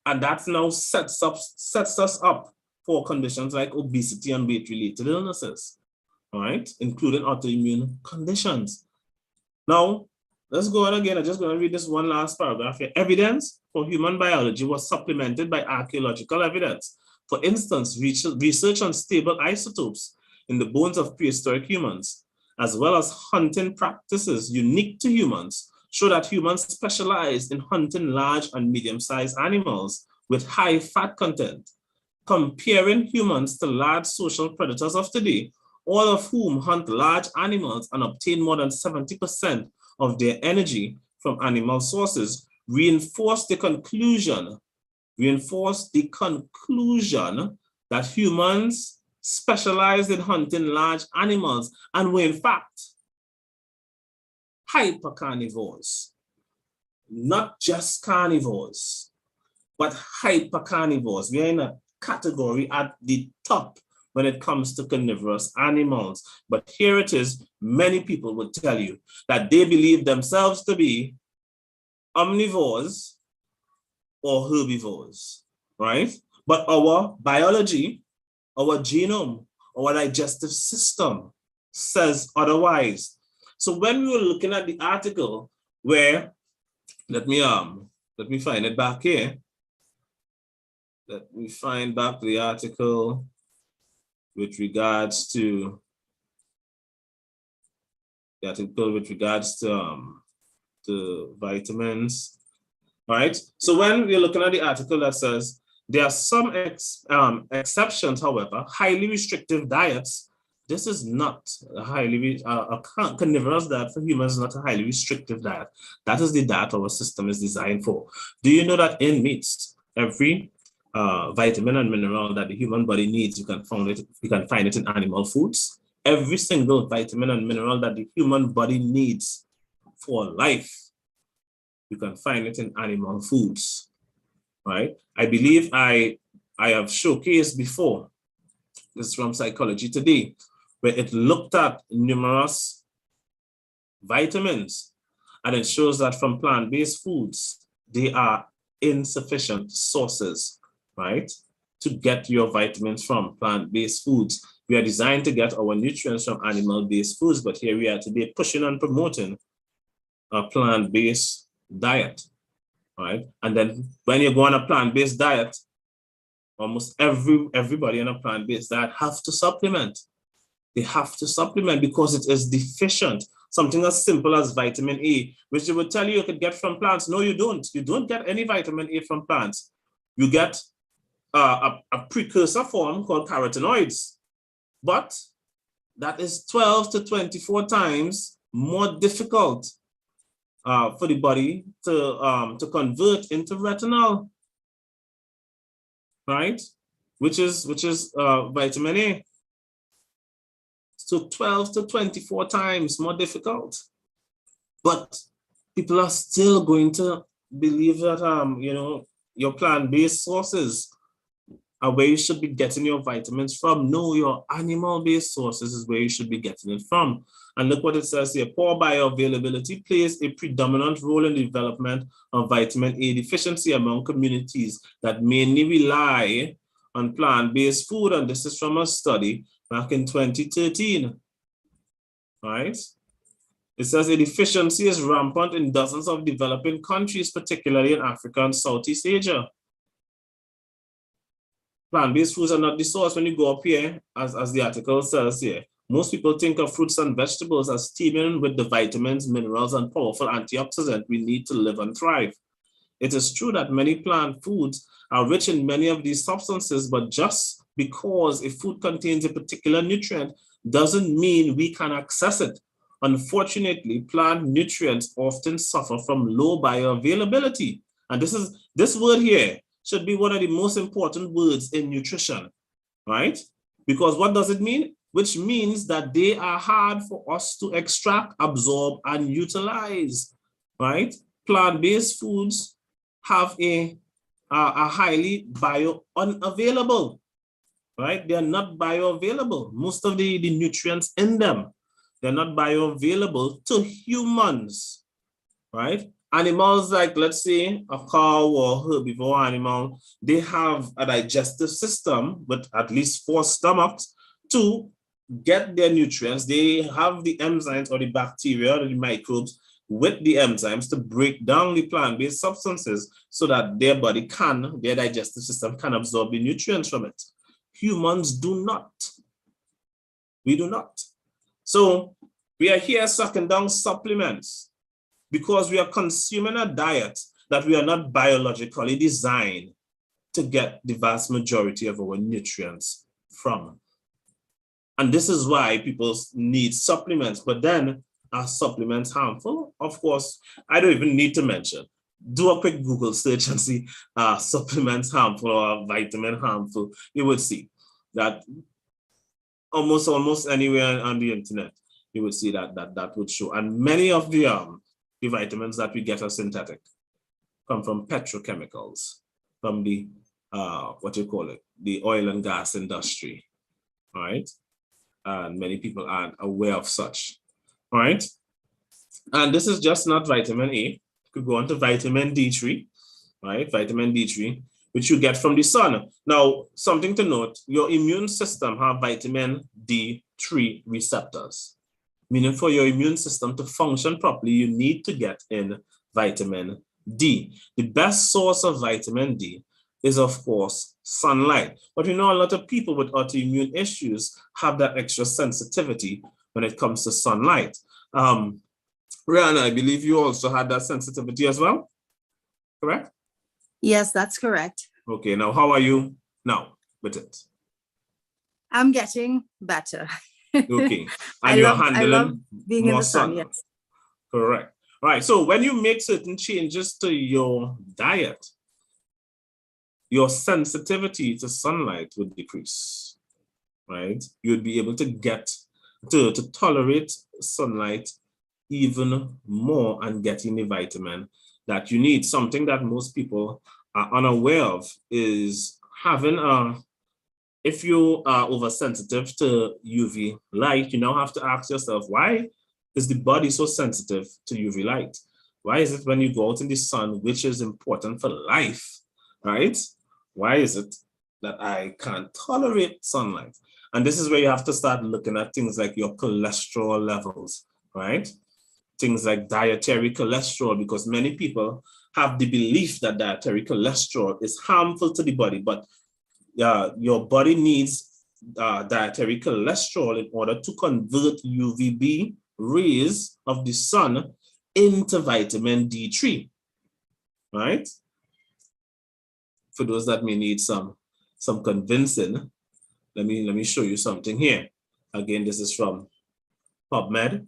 And that now sets us up for conditions like obesity and weight-related illnesses, right? Including autoimmune conditions. Now, let's go on again. I'm just going to read this one last paragraph here. Evidence for human biology was supplemented by archaeological evidence. For instance, research on stable isotopes in the bones of prehistoric humans, as well as hunting practices unique to humans, show that humans specialized in hunting large and medium-sized animals with high fat content. Comparing humans to large social predators of today, all of whom hunt large animals and obtain more than 70% of their energy from animal sources, reinforce the conclusion that humans specialized in hunting large animals and were in fact hypercarnivores. Not just carnivores, but hypercarnivores. We are in a category at the top when it comes to carnivorous animals. But here it is, many people would tell you that they believe themselves to be omnivores or herbivores, right? But our biology, our genome, our digestive system says otherwise. So when we were looking at the article where, let me find it back here. Let me find back the article with regards to vitamins. All right. So when we're looking at the article that says there are some exceptions, however, highly restrictive diets. This is not a a carnivorous diet for humans is not a highly restrictive diet. That is the diet our system is designed for. Do you know that in meats, every vitamin and mineral that the human body needs, you can find it in animal foods? Every single vitamin and mineral that the human body needs for life, you can find it in animal foods, right? I believe I have showcased before, this is from Psychology Today, where it looked at numerous vitamins, and it shows that from plant-based foods, they are insufficient sources, right, to get your vitamins from plant-based foods. We are designed to get our nutrients from animal-based foods, but here we are today pushing and promoting a plant-based diet, right? And then when you go on a plant-based diet, almost everybody on a plant-based diet have to supplement. They have to supplement because it is deficient. Something as simple as vitamin A, which they would tell you could get from plants. No, you don't. You don't get any vitamin A from plants. You get a precursor form called carotenoids. But that is 12 to 24 times more difficult for the body to convert into retinol, right? Which is vitamin A. So 12 to 24 times more difficult. But people are still going to believe that, you know, your plant-based sources are where you should be getting your vitamins from. No, your animal-based sources is where you should be getting it from. And look what it says here. Poor bioavailability plays a predominant role in the development of vitamin A deficiency among communities that mainly rely on plant-based food. And this is from a study back in 2013, right? It says a deficiency is rampant in dozens of developing countries, particularly in Africa and Southeast Asia. Plant-based foods are not the source. When you go up here, as the article says here, most people think of fruits and vegetables as teeming with the vitamins, minerals, and powerful antioxidants we need to live and thrive. It is true that many plant foods are rich in many of these substances, but just because a food contains a particular nutrient doesn't mean we can access it. Unfortunately, plant nutrients often suffer from low bioavailability. And this word here should be one of the most important words in nutrition, right? Because what does it mean? Which means that they are hard for us to extract, absorb, and utilize, right? Plant-based foods have a highly unavailable, right? They're not bioavailable. Most of the nutrients in them, they're not bioavailable to humans, right? Animals like, let's say, a cow or herbivore animal, they have a digestive system with at least 4 stomachs to get their nutrients. They have the enzymes or the bacteria or the microbes with the enzymes to break down the plant-based substances so that their body can, their digestive system can absorb the nutrients from it. Humans do not. We do not. So we are here sucking down supplements because we are consuming a diet that we are not biologically designed to get the vast majority of our nutrients from. And this is why people need supplements. But then, are supplements harmful? Of course, I don't even need to mention. Do a quick Google search and see supplements harmful or vitamin harmful. You would see that almost anywhere on the internet, you would see that would show. And many of the vitamins that we get are synthetic, come from petrochemicals, from the the oil and gas industry, all right? And many people aren't aware of such, all right? And this is just not vitamin A. Could go on to vitamin D3, right? Vitamin D3, which you get from the sun. Now, something to note, your immune system have vitamin D3 receptors, meaning for your immune system to function properly, you need to get in vitamin D. The best source of vitamin D is, of course, sunlight. But we know a lot of people with autoimmune issues have that extra sensitivity when it comes to sunlight. Rihanna, I believe you also had that sensitivity as well, correct? Yes, that's correct. Okay, now how are you now with it? I'm getting better. Okay, and you're handling being in the sun, yes. Correct. All right, so when you make certain changes to your diet, your sensitivity to sunlight would decrease, right? You'd be able to get to tolerate sunlight even more and getting the vitamin that you need. Something that most people are unaware of is having if you are oversensitive to UV light, you now have to ask yourself, why is the body so sensitive to UV light? Why is it when you go out in the sun, which is important for life, right? Why is it that I can't tolerate sunlight? And this is where you have to start looking at things like your cholesterol levels, right? Things like dietary cholesterol, because many people have the belief that dietary cholesterol is harmful to the body, but your body needs dietary cholesterol in order to convert UVB rays of the sun into vitamin D3, right? For those that may need some convincing, let me show you something here. Again, this is from PubMed,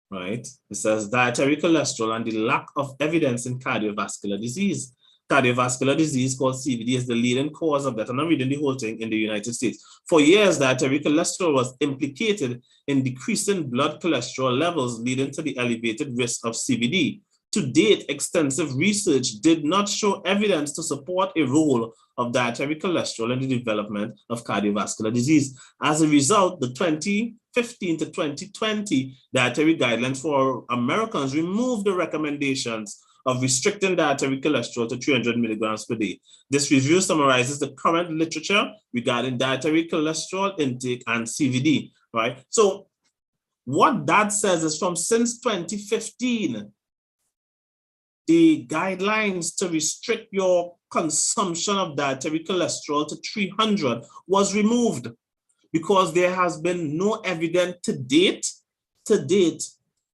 right? It says dietary cholesterol and the lack of evidence in cardiovascular disease. cardiovascular disease called CVD is the leading cause of death. And I'm reading the whole thing in the United States. For years, dietary cholesterol was implicated in decreasing blood cholesterol levels, leading to the elevated risk of CVD. To date, extensive research did not show evidence to support a role of dietary cholesterol in the development of cardiovascular disease. As a result, the 2015 to 2020 dietary guidelines for Americans removed the recommendations of restricting dietary cholesterol to 300 milligrams per day. This review summarizes the current literature regarding dietary cholesterol intake and CVD, right? So what that says is from since 2015, the guidelines to restrict your consumption of dietary cholesterol to 300 was removed because there has been no evidence to date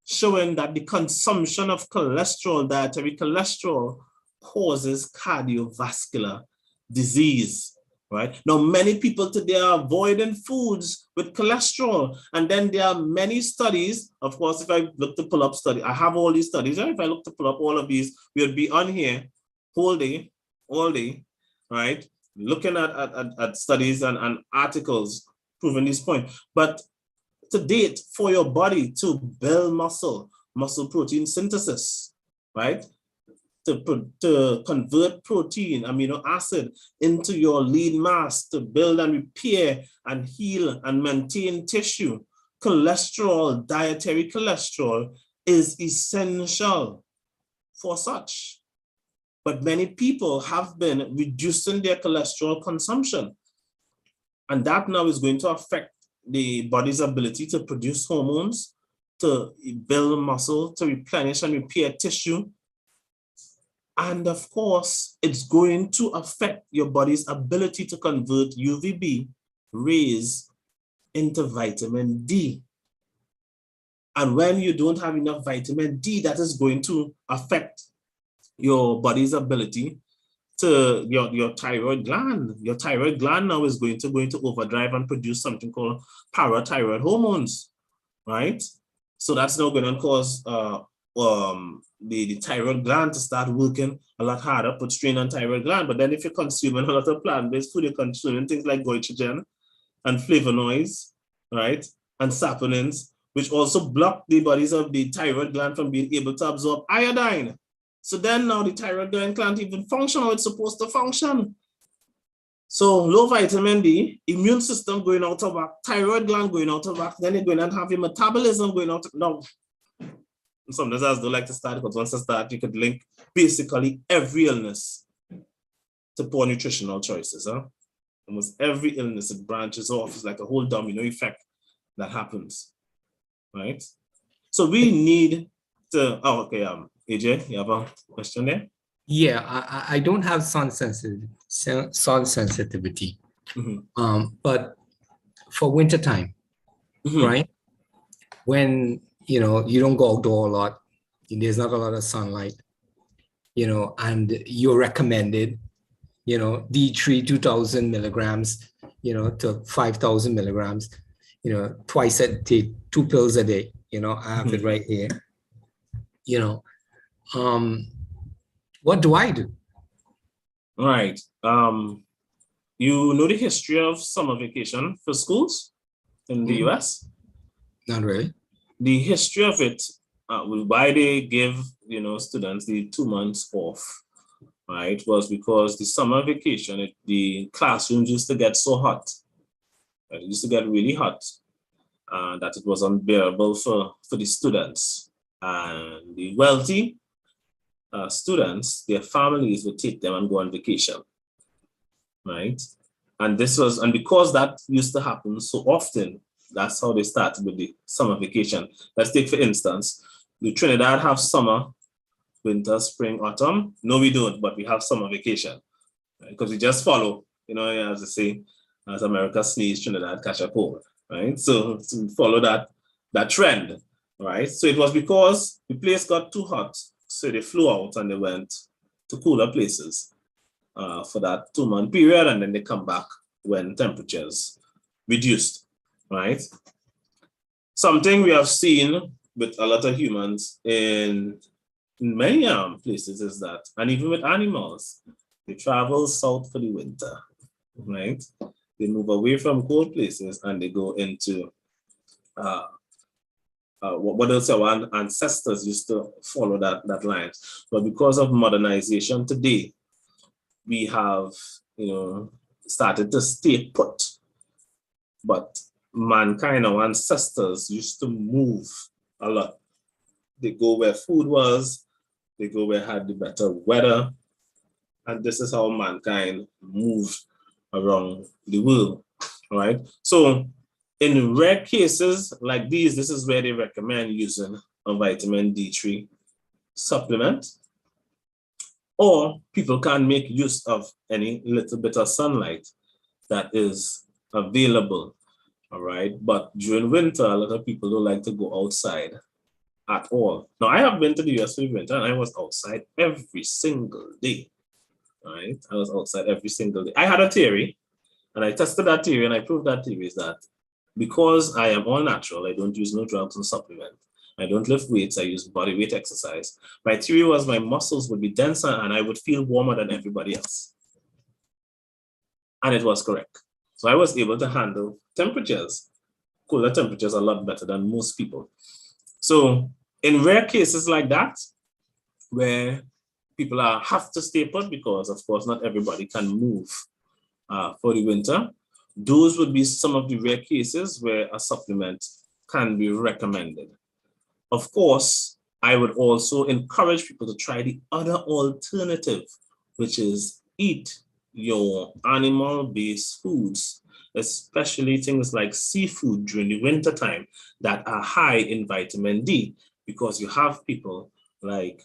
showing that the consumption of cholesterol, dietary cholesterol, causes cardiovascular disease, right? Now, many people today are avoiding foods with cholesterol, and then there are many studies. Of course, if I look to pull up studies, I have all these studies, and if I look to pull up all of these, we'll be on here all day, right? Looking at studies and articles proving this point. But to date, for your body to build muscle protein synthesis, right? To convert protein, amino acid into your lean mass, to build and repair and heal and maintain tissue, cholesterol, dietary cholesterol is essential for such. But many people have been reducing their cholesterol consumption. And that now is going to affect the body's ability to produce hormones, to build muscle, to replenish and repair tissue. And of course, it's going to affect your body's ability to convert UVB rays into vitamin D. And when you don't have enough vitamin D, that is going to affect your body's ability to your thyroid gland. Your thyroid gland now is going to overdrive and produce something called parathyroid hormones, right? So that's now going to cause the thyroid gland to start working a lot harder, put strain on thyroid gland. But then if you're consuming a lot of plant-based food, you're consuming things like goitrogen and flavonoids, right? And saponins, which also block the bodies of the thyroid gland from being able to absorb iodine. So then now the thyroid gland can't even function how it's supposed to function. So low vitamin D, immune system going out of whack, thyroid gland going out of whack, then you're going to have your metabolism going out of no. Sometimes I don't like to start because once I start, you could link basically every illness to poor nutritional choices. Huh? Almost every illness, it branches off. It's like a whole domino effect that happens, right? So we need to, oh, okay, AJ, you have a question there? Yeah, I don't have sun sensitivity, but for wintertime, right? When, you know, you don't go outdoor a lot, there's not a lot of sunlight, you know, and you're recommended, you know, D3 2000 milligrams, you know, to 5,000 milligrams, you know, twice a day, 2 pills a day, you know, I have it right here, you know. What do I do? All right. You know the history of summer vacation for schools in the US? Not really. The history of it, why they give, you know, students the 2 months off, right, was because the summer vacation, the classrooms used to get so hot. Right? It used to get really hot, that it was unbearable for the students. And the wealthy students, their families would take them and go on vacation, right? And because that used to happen so often, that's how they started with the summer vacation. Let's take, for instance, the Trinidad have summer, winter, spring, autumn. No, we don't, but we have summer vacation, right? Because we just follow, you know, as I say, as America sneeze, Trinidad catch a cold, right? So follow that trend, right? So it was because the place got too hot, so they flew out and they went to cooler places for that 2 month period, and then they come back when temperatures reduced, right? Something we have seen with a lot of humans in in many places is that, and even with animals, they travel south for the winter, right? They move away from cold places and they go into what else our ancestors used to follow that line. But because of modernization today, we have, started to stay put. But mankind, our ancestors used to move a lot. They go where food was, they go where had the better weather. And this is how mankind moved around the world, right? So in rare cases like these, this is where they recommend using a vitamin D3 supplement, or people can make use of any little bit of sunlight that is available, all right? But during winter, a lot of people don't like to go outside at all. Now, I have been to the US for winter and I was outside every single day, right? I was outside every single day. I had a theory and I tested that theory and I proved that theory is that because I am all natural, I don't use no drugs and supplement, I don't lift weights, I use body weight exercise. My theory was my muscles would be denser and I would feel warmer than everybody else. And it was correct. So I was able to handle temperatures, cooler temperatures a lot better than most people. So in rare cases like that, where people have to stay put because, of course, not everybody can move for the winter, those would be some of the rare cases where a supplement can be recommended. Of course, I would also encourage people to try the other alternative, which is eat your animal-based foods, especially things like seafood during the winter time that are high in vitamin D, because you have people like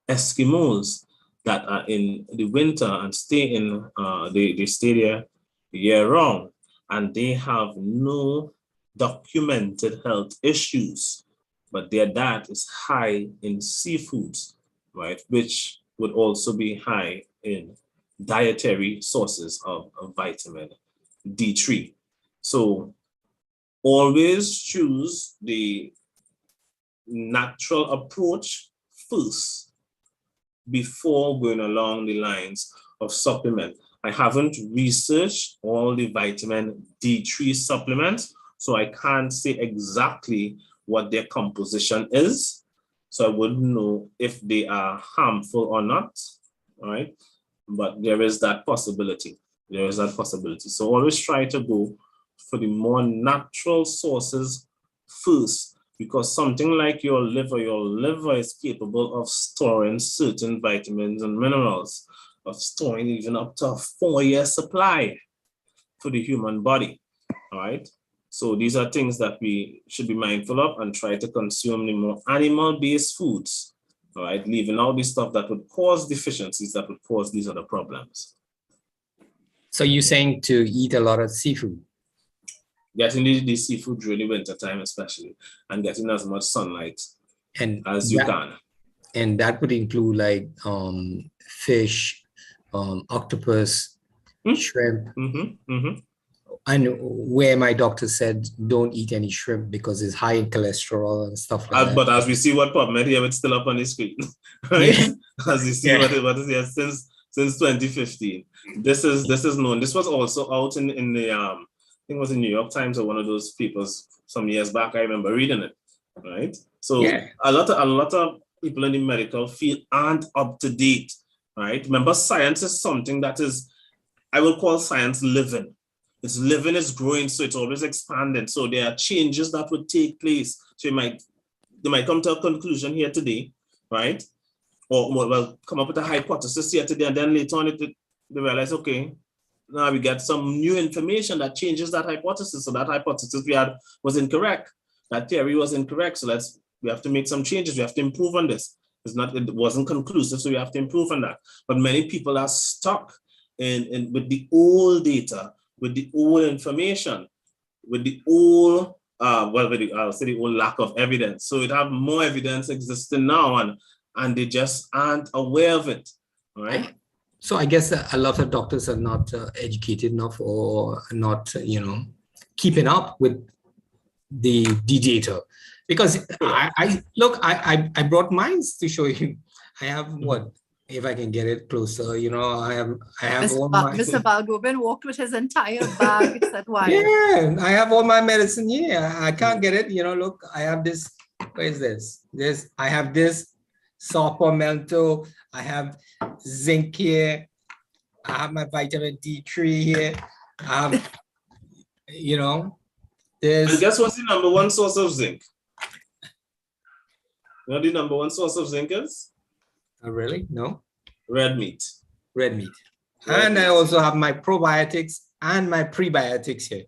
Eskimos that are in the winter and stay in, they stay there year round, and they have no documented health issues, but their diet is high in seafoods, right? Which would also be high in dietary sources of vitamin D3. So always choose the natural approach first before going along the lines of supplement. I haven't researched all the vitamin D3 supplements, so I can't say exactly what their composition is. So I wouldn't know if they are harmful or not, all right? But there is that possibility. There is that possibility. So always try to go for the more natural sources first, because something like your liver is capable of storing certain vitamins and minerals, of storing even up to a 4-year supply for the human body, all right? So these are things that we should be mindful of and try to consume the more animal-based foods, all right? Leaving out the stuff that would cause deficiencies, that would cause these other problems. So you're saying to eat a lot of seafood? Getting the seafood during the winter time especially, and getting as much sunlight as you can. And that would include like fish, octopus, shrimp. And where my doctor said don't eat any shrimp because it's high in cholesterol and stuff like that. But as we see what PubMed here, it's still up on the screen, right? Yeah. As we see what is here since 2015. This is known. This was also out in the I think it was in New York Times or one of those papers some years back. I remember reading it, right? So a lot of people in the medical field aren't up to date, right? Remember, science is something that is, I will call science living. It's living, it's growing, so it's always expanding. So there are changes that would take place. So they might come to a conclusion here today, right? Or well, come up with a hypothesis here today, and then later on they realize, okay, now we get some new information that changes that hypothesis. So that hypothesis we had was incorrect. That theory was incorrect. So we have to make some changes. We have to improve on this. It wasn't conclusive, so we have to improve on that. But many people are stuck in with the old data, with the old information, with the old I'll say the old lack of evidence. So it have more evidence existing now, and they just aren't aware of it, right? So I guess a lot of doctors are not educated enough, or not, keeping up with the data. Because I brought mine to show you. I have what, if I can get it closer, you know, I have all my Mr. Balgobin walked with his entire bag. It's that wide. yeah, I have all my medicine here. I can't get it, you know. Look, I have this. Where is this? I have this Mento. I have zinc here. I have my vitamin D3 here. I have, you know, And this. guess what's the number one source of zinc? You know the number one source of zinc is? Oh, really? No? Red meat. Red meat. Red And I meat. also have my probiotics and my prebiotics here.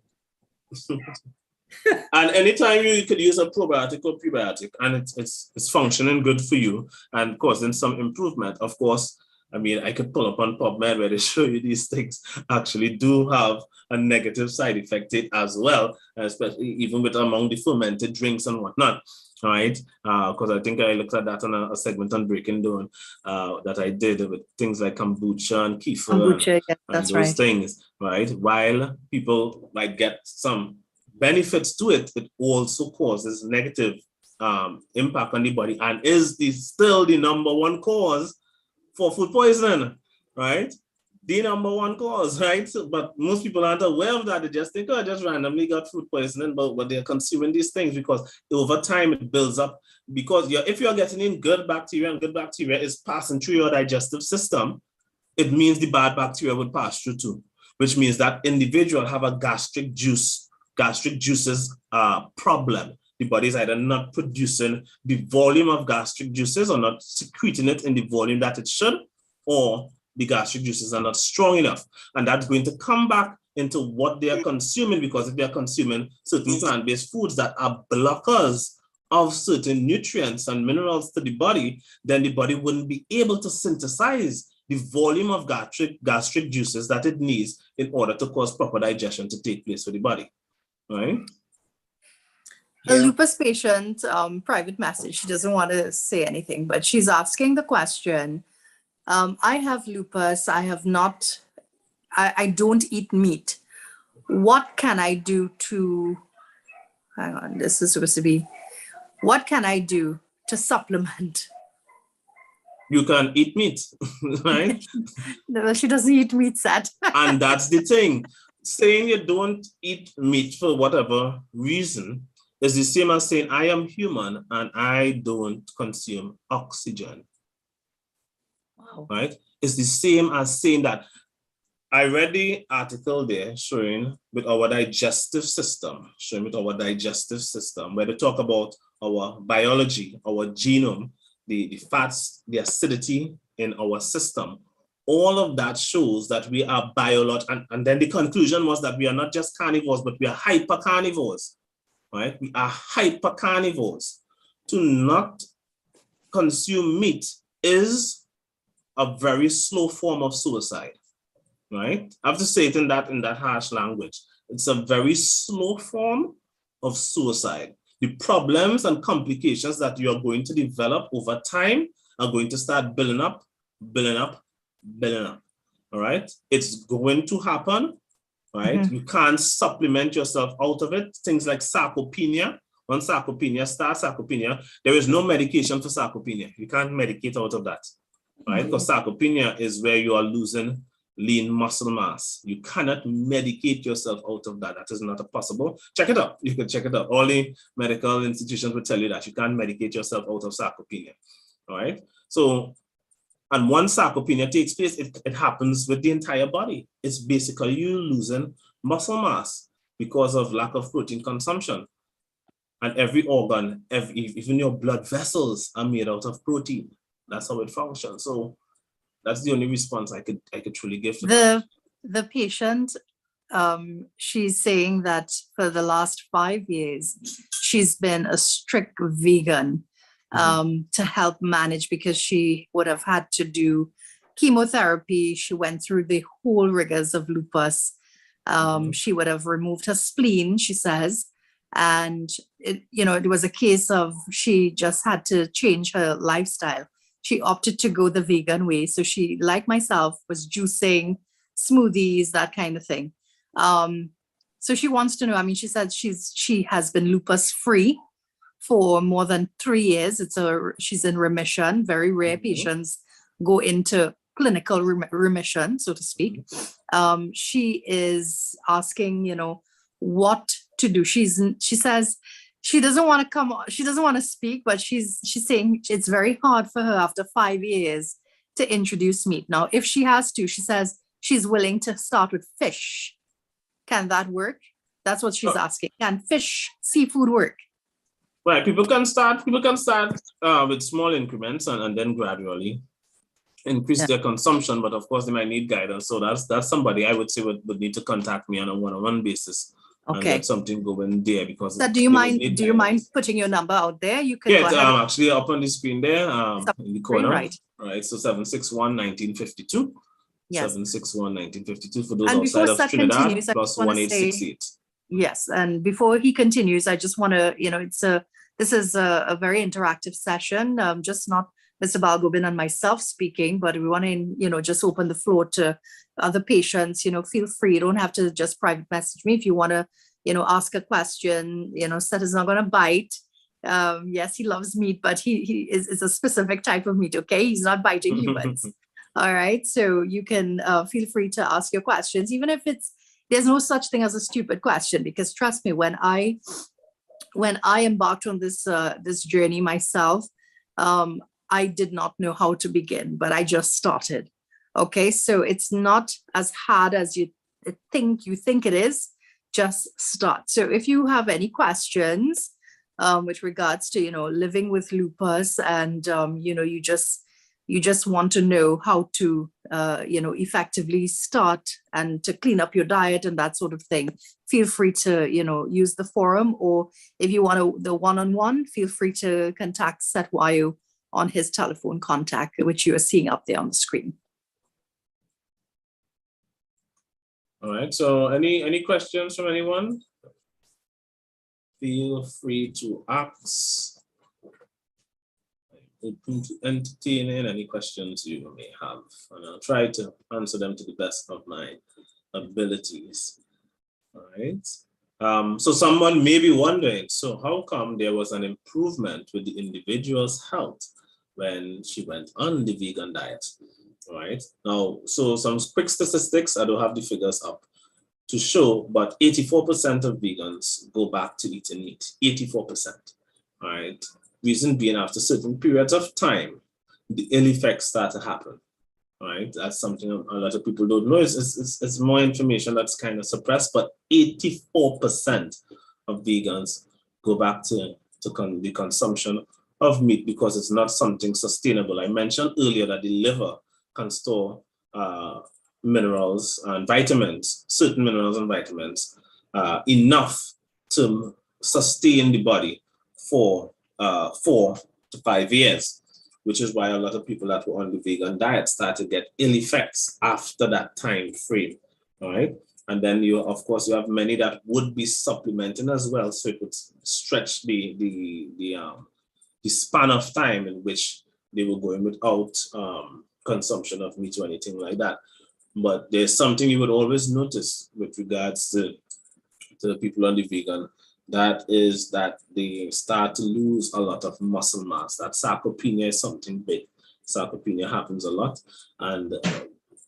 And anytime you could use a probiotic or prebiotic and it's functioning good for you and causing some improvement, of course, I mean, I could pull up on PubMed where they show you these things actually do have a negative side effect as well, especially even with among the fermented drinks and whatnot, right? Because I think I looked at that on a segment on Breaking Down that I did with things like kombucha and kefir Kombucha, yes, and that's those right. things, right? While people like get some benefits to it, it also causes negative impact on the body and is still the number one cause for food poisoning, right? The number one cause, right? So, but most people aren't aware of that. They just think, oh, I just randomly got food poisoning, but they're consuming these things because over time it builds up. Because if you're getting in good bacteria and good bacteria is passing through your digestive system, it means the bad bacteria would pass through too, which means that individual have a gastric juices problem. The body is either not producing the volume of gastric juices or not secreting it in the volume that it should, or the gastric juices are not strong enough. And that's going to come back into what they are consuming, because if they are consuming certain plant-based foods that are blockers of certain nutrients and minerals to the body, then the body wouldn't be able to synthesize the volume of gastric juices that it needs in order to cause proper digestion to take place for the body, right? A lupus patient, private message, she doesn't want to say anything, but she's asking the question, I have lupus, I don't eat meat. What can I do to, hang on, this is supposed to be, what can I do to supplement? You can eat meat, right? No, she doesn't eat meat, Sat. And that's the thing. Saying you don't eat meat for whatever reason is the same as saying I am human and I don't consume oxygen. Wow. Right? It's the same as saying that I read the article there showing with our digestive system, where they talk about our biology, our genome, the fats, the acidity in our system. All of that shows that we are biological. And then the conclusion was that we are not just carnivores, but we are hypercarnivores. Right? We are hypercarnivores. To not consume meat is a very slow form of suicide, right? I have to say it in that harsh language. It's a very slow form of suicide. The problems and complications that you are going to develop over time are going to start building up. All right? It's going to happen. Right? Mm-hmm. You can't supplement yourself out of it. Things like sarcopenia. When sarcopenia starts, there is no medication for sarcopenia. You can't medicate out of that, right? Because sarcopenia is where you are losing lean muscle mass. You cannot medicate yourself out of that. That is not possible. Check it out. You can check it out. All the medical institutions will tell you that you can't medicate yourself out of sarcopenia, all right? So, and once sarcopenia takes place, it happens with the entire body. It's basically you losing muscle mass because of lack of protein consumption. And every organ, even your blood vessels are made out of protein. That's how it functions. So that's the only response I could truly give to that. The patient, she's saying that for the last 5 years, she's been a strict vegan. To help manage, because she would have had to do chemotherapy. She went through the whole rigors of lupus. She would have removed her spleen, she says. And it was a case of she just had to change her lifestyle. She opted to go the vegan way. So she, like myself, was juicing, smoothies, that kind of thing. So she wants to know, I mean, she said she has been lupus free for more than 3 years. She's in remission. Very rare patients go into clinical remission, so to speak. She is asking, what to do. She says she doesn't want to come. She doesn't want to speak, but she's saying it's very hard for her after 5 years to introduce meat. Now, if she has to, she says she's willing to start with fish. Can that work? That's what she's asking. Can fish, seafood work? Right. People can start with small increments and then gradually increase their consumption. But of course, they might need guidance. So that's somebody I would say would need to contact me on a one-on-one basis. And get something going there, because do you mind putting your number out there? You can it's actually up on the screen there, in the corner. Right. So 761-1952. Yes. 761-1952 for those outside of Trinidad, plus 1868. Yes, and before he continues, I just want to, this is a very interactive session, just not Mr. Balgobin and myself speaking, but we want to, just open the floor to other patients. Feel free. You don't have to just private message me if you want to, ask a question. Seth is not going to bite. Yes, he loves meat, but he is a specific type of meat. Okay, he's not biting humans. All right, so you can feel free to ask your questions, even if there's no such thing as a stupid question, because trust me, when I embarked on this journey myself, I did not know how to begin, but I just started. Okay, so it's not as hard as you think it is. Just start. So if you have any questions with regards to living with lupus, and you just want to know how to effectively start and to clean up your diet and that sort of thing, feel free to use the forum, or if you want the one-on-one, feel free to contact Seth Wayo on his telephone contact, which you are seeing up there on the screen. All right, so any questions from anyone? Feel free to ask. Open to entertaining any questions you may have, and I'll try to answer them to the best of my abilities. All right. So someone may be wondering, so how come there was an improvement with the individual's health when she went on the vegan diet? All right. Now, so some quick statistics, I don't have the figures up to show, but 84% of vegans go back to eating meat. 84%. All right. Reason being, after certain periods of time, the ill effects start to happen. All right. That's something a lot of people don't know. It's more information that's kind of suppressed, but 84% of vegans go back to the consumption of meat because it's not something sustainable. I mentioned earlier that the liver can store minerals and vitamins, certain minerals and vitamins, enough to sustain the body for 4 to 5 years, which is why a lot of people that were on the vegan diet start to get ill effects after that time frame. All right. And then of course, you have many that would be supplementing as well. So it would stretch the span of time in which they were going without consumption of meat or anything like that. But there's something you would always notice with regards to the people on the vegan, that is that they start to lose a lot of muscle mass. That sarcopenia is something big. Sarcopenia happens a lot. And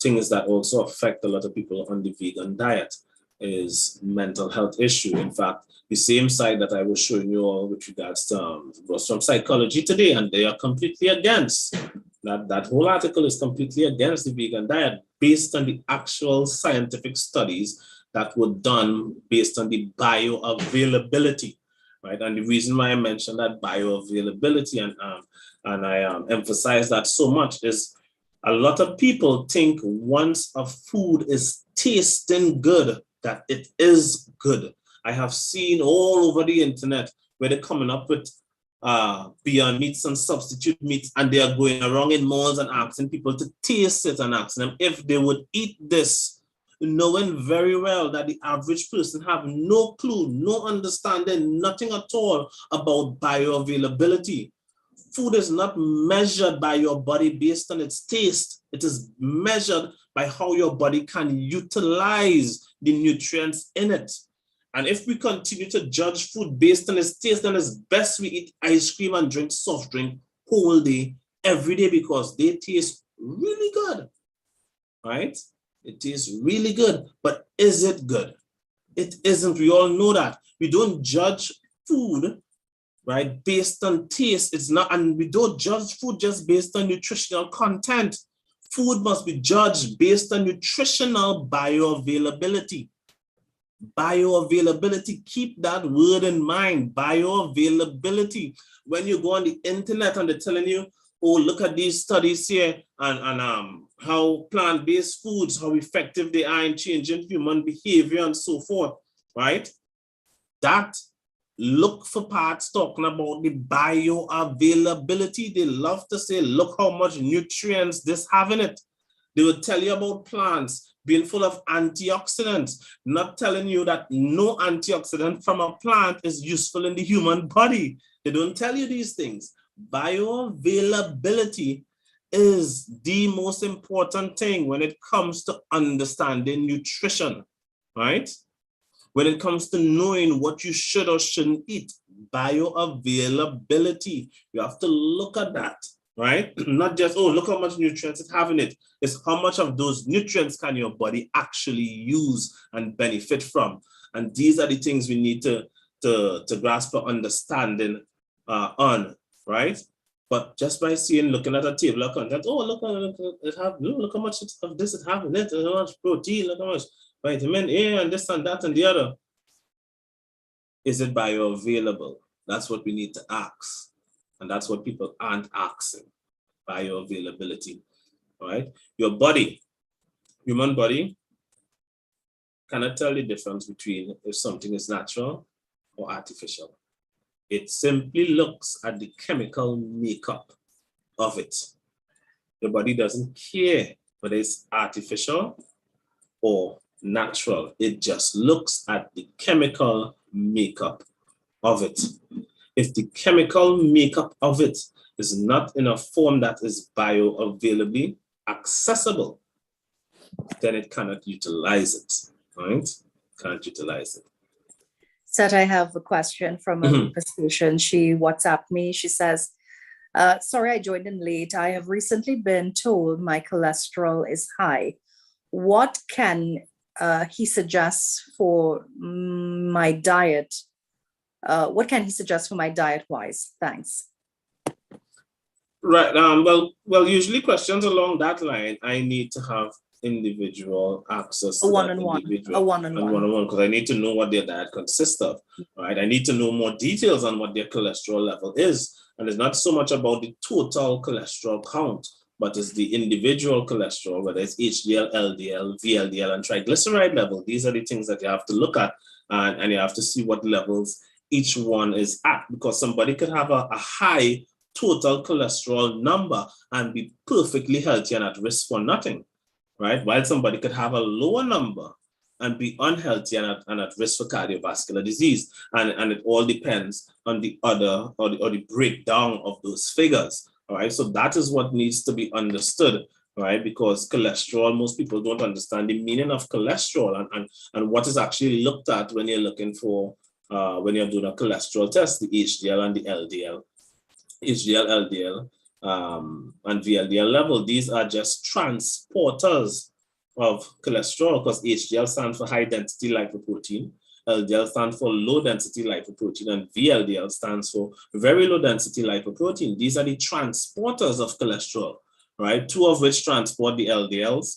things that also affect a lot of people on the vegan diet is mental health issue. In fact, the same site that I was showing you all with regards to was from Psychology Today, and they are completely against. That whole article is completely against the vegan diet based on the actual scientific studies that were done based on the bioavailability, right? And the reason why I mentioned that bioavailability and I emphasize that so much is a lot of people think once a food is tasting good, that it is good. I have seen all over the internet where they're coming up with Beyond Meats and substitute meats, and they are going around in malls and asking people to taste it and asking them if they would eat this, knowing very well that the average person have no clue, no understanding, nothing at all about bioavailability. Food is not measured by your body based on its taste. It is measured by how your body can utilize the nutrients in it. And if we continue to judge food based on its taste, then it's best we eat ice cream and drink soft drink whole day, every day, because they taste really good, right? It tastes really good, but is it good? It isn't. We all know that. We don't judge food, right, based on taste. It's not, and we don't judge food just based on nutritional content. Food must be judged based on nutritional bioavailability. Bioavailability, keep that word in mind, bioavailability. When you go on the internet and they're telling you, oh, look at these studies here and how plant-based foods, how effective they are in changing human behavior and so forth, right? That, look for parts talking about the bioavailability. They love to say, look how much nutrients this have in it. They will tell you about plants being full of antioxidants, not telling you that no antioxidant from a plant is useful in the human body. They don't tell you these things. Bioavailability is the most important thing when it comes to understanding nutrition, right? When it comes to knowing what you should or shouldn't eat, bioavailability, you have to look at that, right? Not just, oh, look how much nutrients it have in it. It's how much of those nutrients can your body actually use and benefit from. And these are the things we need to grasp an understanding on, right? But just by seeing, looking at a table of contents, oh, look how much of this it have in it, how much protein, look how much vitamin A and this and that and the other. Is it bioavailable? That's what we need to ask. And that's what people aren't asking, bioavailability, right? Your body, human body, cannot tell the difference between if something is natural or artificial. It simply looks at the chemical makeup of it. Your body doesn't care whether it's artificial or natural. It just looks at the chemical makeup of it. If the chemical makeup of it is not in a form that is bioavailably accessible, then it cannot utilize it, right? Can't utilize it. Seth, I have a question from a Lupus patient. She WhatsApped me. She says, sorry, I joined in late. I have recently been told my cholesterol is high. What can he suggest for my diet? What can he suggest for my diet wise? Thanks. Right. Well, usually questions along that line, I need to have individual access to a one-on-one, because I need to know what their diet consists of, right? I need to know more details on what their cholesterol level is. And it's not so much about the total cholesterol count, but it's the individual cholesterol, whether it's HDL, LDL, VLDL, and triglyceride level. These are the things that you have to look at, and you have to see what levels each one is at, because somebody could have a high total cholesterol number and be perfectly healthy and at risk for nothing, right? While somebody could have a lower number and be unhealthy and at risk for cardiovascular disease. And it all depends on the other, or the breakdown of those figures, all right? So that is what needs to be understood, right? Because cholesterol, most people don't understand the meaning of cholesterol and what is actually looked at when you're looking for, when you're doing a cholesterol test, the HDL and the LDL. HDL, LDL, and VLDL level. These are just transporters of cholesterol, because HDL stands for high density lipoprotein, LDL stands for low density lipoprotein, and VLDL stands for very low density lipoprotein. These are the transporters of cholesterol, right? Two of which transport the LDLs,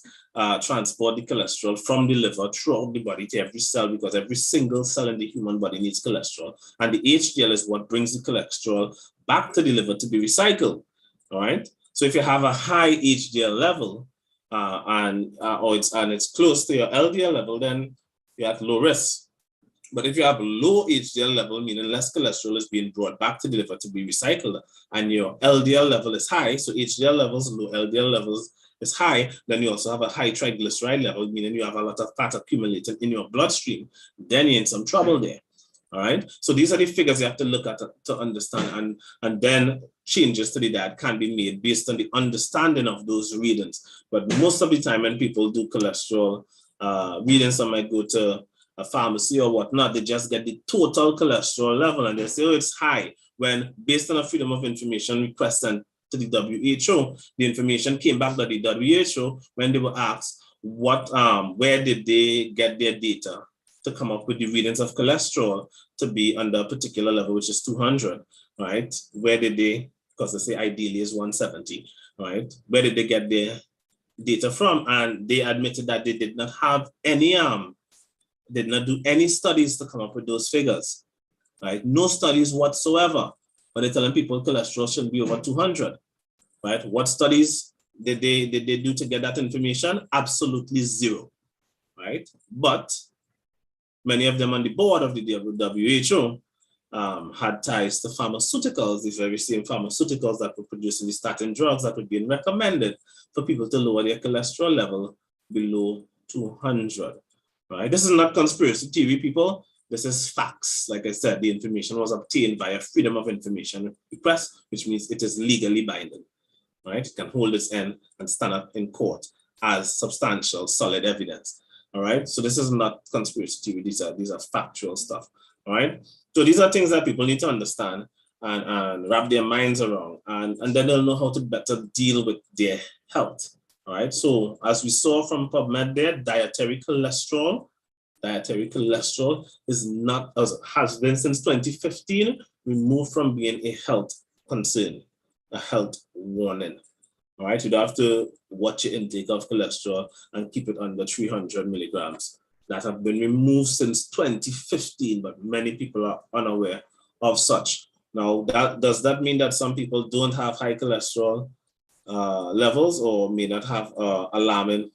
transport the cholesterol from the liver throughout the body to every cell, because every single cell in the human body needs cholesterol. And the HDL is what brings the cholesterol back to the liver to be recycled, all right? So if you have a high HDL level and it's close to your LDL level, then you're at low risk. But if you have low HDL level, meaning less cholesterol is being brought back to the liver to be recycled, and your LDL level is high, so HDL levels low, LDL levels is high, then you also have a high triglyceride level, meaning you have a lot of fat accumulated in your bloodstream, then you're in some trouble there. All right. So these are the figures you have to look at to understand, and then changes to the diet can be made based on the understanding of those readings. But most of the time when people do cholesterol readings, some might go to a pharmacy or whatnot, they just get the total cholesterol level and they say, oh, it's high. When based on a freedom of information request sent to the WHO, the information came back that the WHO, when they were asked where did they get their data to come up with the readings of cholesterol to be under a particular level, which is 200, right? Where did they, because they say ideally is 170, right? Where did they get their data from? And they admitted that they did not have any, did not do any studies to come up with those figures, right? No studies whatsoever. But they're telling people cholesterol should be over 200, right? What studies did they do to get that information? Absolutely zero, right? But many of them on the board of the WHO had ties to pharmaceuticals, the very same pharmaceuticals that were producing the statin drugs that were being recommended for people to lower their cholesterol level below 200, right? This is not conspiracy theory, people. This is facts. Like I said, the information was obtained via freedom of information request, which means it is legally binding, right? It can hold its end and stand up in court as substantial, solid evidence. All right. So this is not conspiracy theory. These are factual stuff. All right. So these are things that people need to understand and wrap their minds around, and then they'll know how to better deal with their health. All right. So as we saw from PubMed there, dietary cholesterol is not, as has been since 2015, removed from being a health concern, a health warning. All right, you don't have to watch your intake of cholesterol and keep it under 300 milligrams. That have been removed since 2015, but many people are unaware of such. Now, does that mean that some people don't have high cholesterol levels or may not have alarming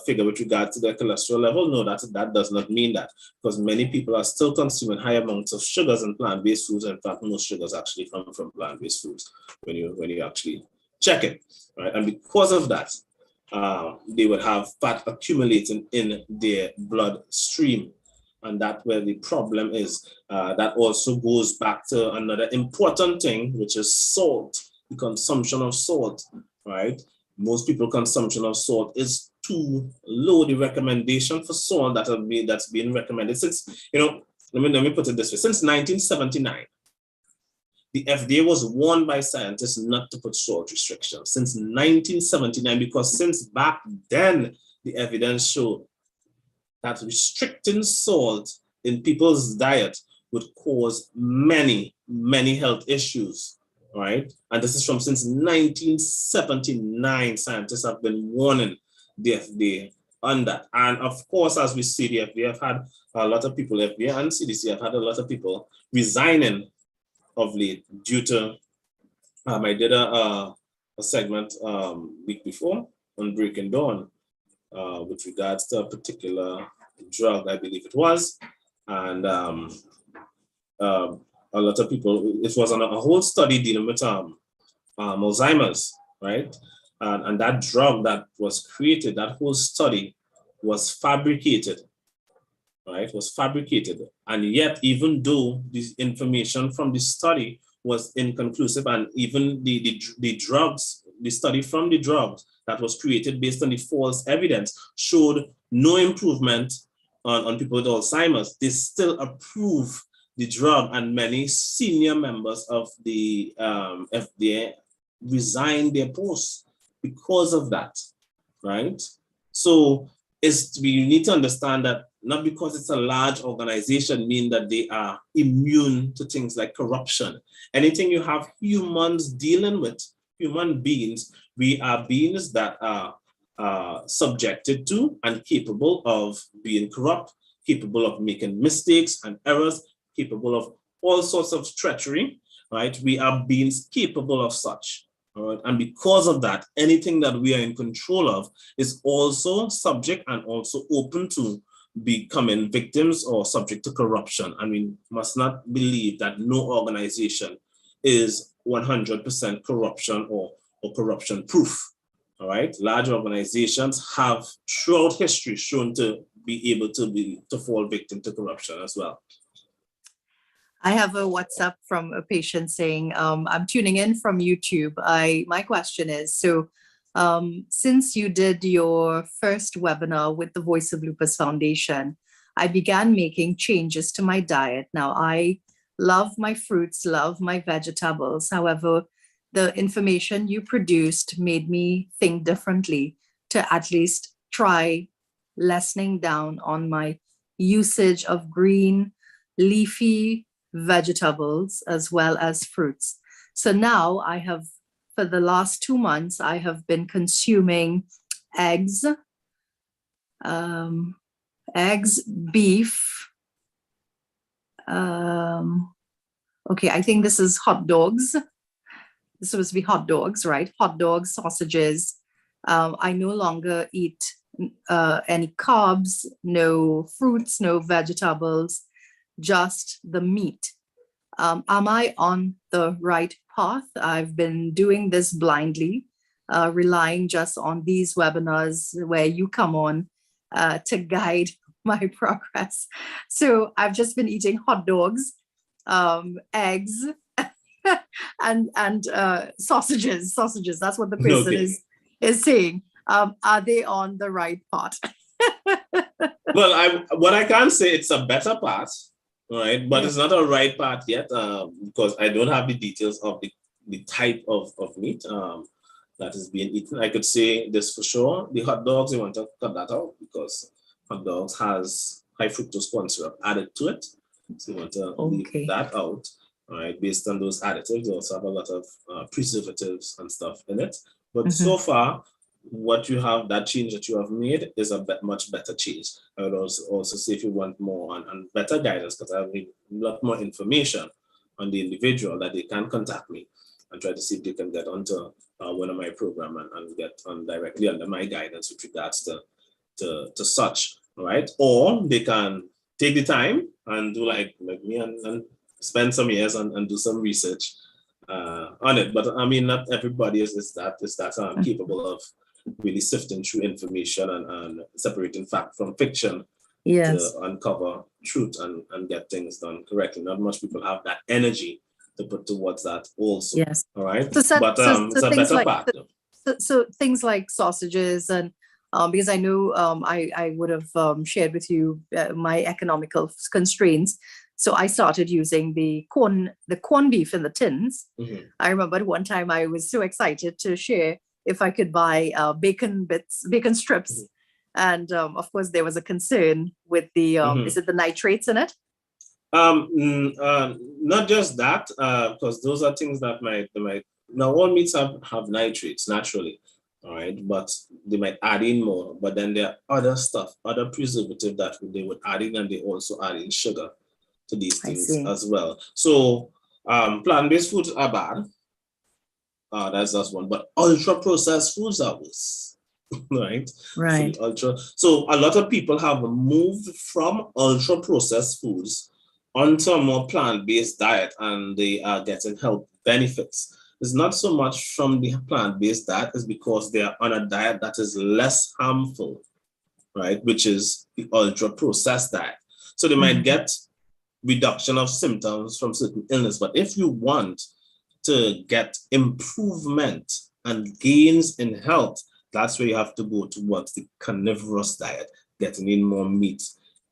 figure with regard to their cholesterol level? No, that does not mean that, because many people are still consuming high amounts of sugars in plant-based foods. In fact, most sugars actually come from plant-based foods when you actually check it, right? And because of that, they would have fat accumulating in their bloodstream, and that's where the problem is. That also goes back to another important thing, which is salt, the consumption of salt, right? Most people's consumption of salt is too low. The recommendation for salt that's been recommended since, let me put it this way, since 1979, the FDA was warned by scientists not to put salt restrictions since 1979, because since back then, the evidence showed that restricting salt in people's diet would cause many, many health issues, right? And this is from since 1979, scientists have been warning the FDA on that. And of course, as we see, the FDA have had a lot of people, FDA and CDC have had a lot of people resigning of late due to, I did a segment week before on Breaking Dawn with regards to a particular drug, I believe it was, and a lot of people, it was on a whole study dealing with Alzheimer's, right? And that drug that was created, that whole study was fabricated, right? Was fabricated. And yet, even though this information from the study was inconclusive, and even the drugs, the study from the drugs that was created based on the false evidence showed no improvement on people with Alzheimer's, they still approve the drug, and many senior members of the FDA resigned their posts because of that, right? So we need to understand that not because it's a large organization mean that they are immune to things like corruption. Anything you have humans dealing with, human beings, we are beings that are subjected to and capable of being corrupt, capable of making mistakes and errors, capable of all sorts of treachery, right? We are beings capable of such. Right? And because of that, anything that we are in control of is also subject and also open to becoming victims or subject to corruption. And we must not believe that no organization is 100% corruption or corruption proof. All right, large organizations have throughout history shown to be able to fall victim to corruption as well. I have a WhatsApp from a patient saying, I'm tuning in from YouTube. My question is, so since you did your first webinar with the Voice of Lupus Foundation, I began making changes to my diet. Now, I love my fruits, love my vegetables. However, the information you produced made me think differently to at least try lessening down on my usage of green, leafy vegetables as well as fruits. So now I have, for the last 2 months, I have been consuming eggs, beef. Okay, I think this is hot dogs. This is supposed to be hot dogs, right? Hot dogs, sausages. I no longer eat any carbs, no fruits, no vegetables, just the meat. Am I on the right path? I've been doing this blindly, relying just on these webinars where you come on to guide my progress. So I've just been eating hot dogs, eggs, and sausages. That's what the person is saying. Are they on the right path? Well, what I can say, it's a better path, right? But it's not a right path yet, because I don't have the details of the type of meat that is being eaten. I could say this for sure: the hot dogs, you want to cut that out because hot dogs has high fructose corn syrup added to it, so you want to leave that out. All right, based on those additives, they also have a lot of preservatives and stuff in it. But so far, what you have, that change that you have made is a much better change. I would also say if you want more and better guidance, because I have a lot more information on the individual, that they can contact me and try to see if they can get onto one of my program and get on directly under my guidance with regards to such, all right? Or they can take the time and do like me and spend some years and do some research on it. But I mean, not everybody is that capable of really sifting through information and separating fact from fiction to uncover truth and get things done correctly. Not much people have that energy to put towards that also. Yes. All right. It's a better path. So things like sausages and because I know I would have shared with you my economical constraints. So I started using the corn beef in the tins. I remember one time I was so excited to share if I could buy bacon strips. And of course there was a concern with the, is it the nitrates in it? Not just that, because those are things that might, now all meats have nitrates naturally, all right, but they might add in more. But then there are other stuff, other preservative that they would add in, and they also add in sugar to these things as well. So plant-based foods are bad. That's one. But ultra-processed foods are worse. Right. So a lot of people have moved from ultra-processed foods onto a more plant-based diet, and they are getting health benefits. It's not so much from the plant-based diet, it's because they are on a diet that is less harmful, right? Which is the ultra-processed diet. So they might get reduction of symptoms from certain illness. But if you want to get improvement and gains in health, that's where you have to go towards the carnivorous diet, getting in more meat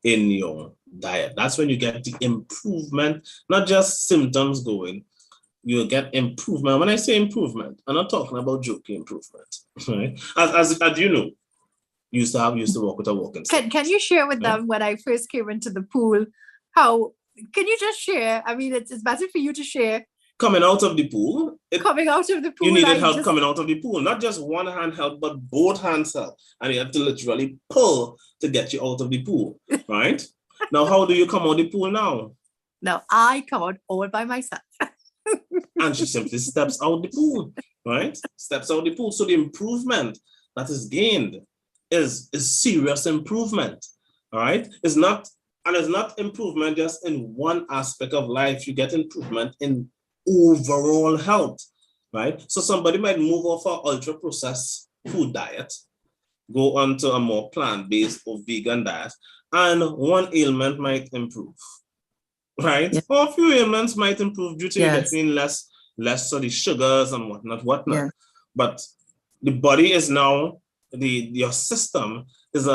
in your diet. That's when you get the improvement, not just symptoms going, you'll get improvement. When I say improvement, I'm not talking about joking improvement, right? As you know, you used to walk with a walking stick. Can you share with them when I first came into the pool, how, can you just share? I mean, it's better for you to share. Coming out of the pool. You needed help coming out of the pool. Not just one hand help, but both hands help. And you have to literally pull to get you out of the pool, right? Now, how do you come out of the pool now? Now, I come out all by myself. And she simply steps out the pool, right? Steps out the pool. So the improvement that is gained is serious improvement, all right? It's not improvement just in one aspect of life. You get improvement in overall health, right? So somebody might move off an ultra-processed food diet, go on to a more plant-based or vegan diet, and one ailment might improve, right? Yeah. Or a few ailments might improve due to getting less of the sugars and whatnot. Yeah. But the body is now, your system is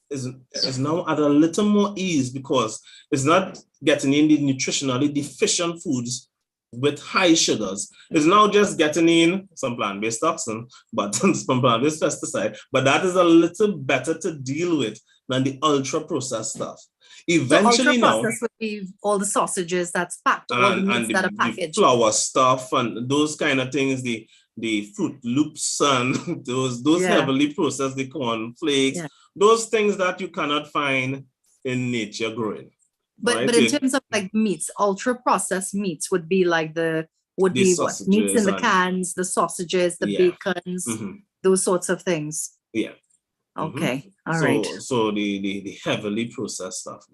is now at a little more ease because it's not getting in the nutritionally deficient foods with high sugars. It's now just getting in some plant-based toxin, but some plant-based pesticide. But that is a little better to deal with than the ultra-processed stuff. Eventually now, ultra-processed would be all the sausages that's packed, all the meats that are the packaged. flour stuff and those kind of things, the Fruit Loops and those heavily processed, the corn flakes, those things that you cannot find in nature growing. But right? but in terms of like meats, ultra-processed meats would be like what meats in the cans, the sausages, the bacons, those sorts of things. Yeah. Okay. All right. So the heavily processed stuff,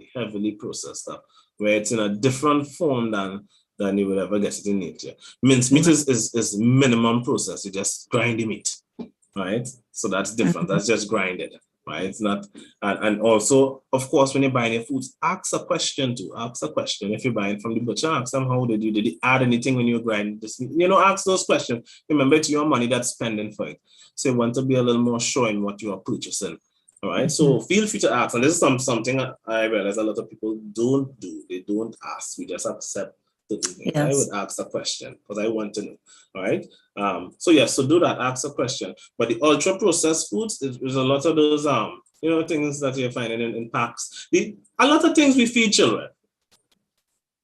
where it's in a different form than you would ever get it in nature. Minced meat is minimum process. You just grind the meat, right? So that's different. That's just grinded, right? It's not, and also, of course, when you're buying your foods, ask a question too. Ask a question. If you're buying from the butcher, ask them how did you add anything when you grind this meat? Ask those questions. Remember, it's your money that's spending for it. So you want to be a little more sure in what you are purchasing. All right. So feel free to ask. And this is something I realize a lot of people don't do. They don't ask. We just accept the thing. Yes. I would ask a question because I want to know. All right. So do that. Ask a question. But the ultra processed foods, there's a lot of those things that you're finding in packs. A lot of things we feed children.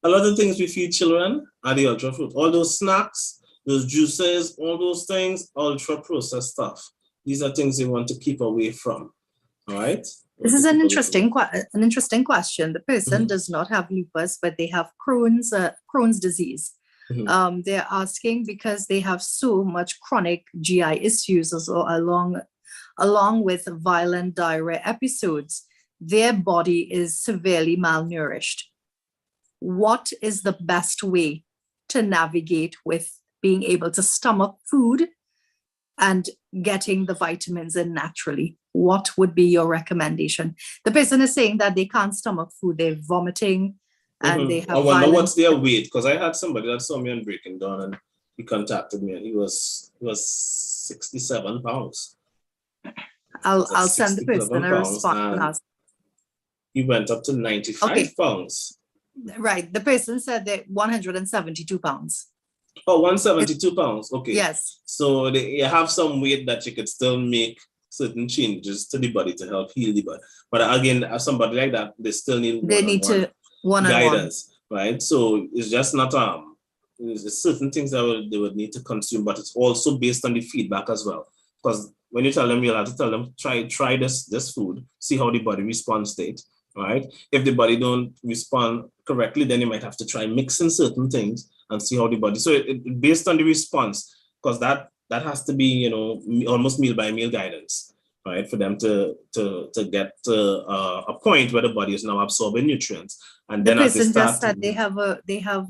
A lot of things we feed children are the ultra food. All those snacks, those juices, all those things, ultra processed stuff. These are things you want to keep away from. All right. This is an interesting question. The person does not have lupus, but they have Crohn's disease. They're asking because they have so much chronic GI issues along with violent diarrhea episodes. Their body is severely malnourished. What is the best way to navigate with being able to stomach food and getting the vitamins in naturally? What would be your recommendation? The person is saying that they can't stomach food, they're vomiting, and they have. I wonder what's their weight, because I had somebody that saw me on Breaking Dawn and he contacted me and he was 67 pounds. I'll send the person a response. He went up to 95 pounds. Right. The person said that 172 pounds. Oh, 172 pounds. Okay. Yes. So you have some weight that you could still make certain changes to the body to help heal the body. But again, somebody like that, they still need one-on-one guidance, right? So it's just not there's certain things that they would need to consume, but it's also based on the feedback as well. Because when you tell them, you'll have to tell them, try this food, see how the body responds to it, right? If the body don't respond correctly, then you might have to try mixing certain things and see how the body. So it based on the response, because that has to be, almost meal by meal guidance, right? For them to get to a point where the body is now absorbing nutrients. And then as they start, just said they have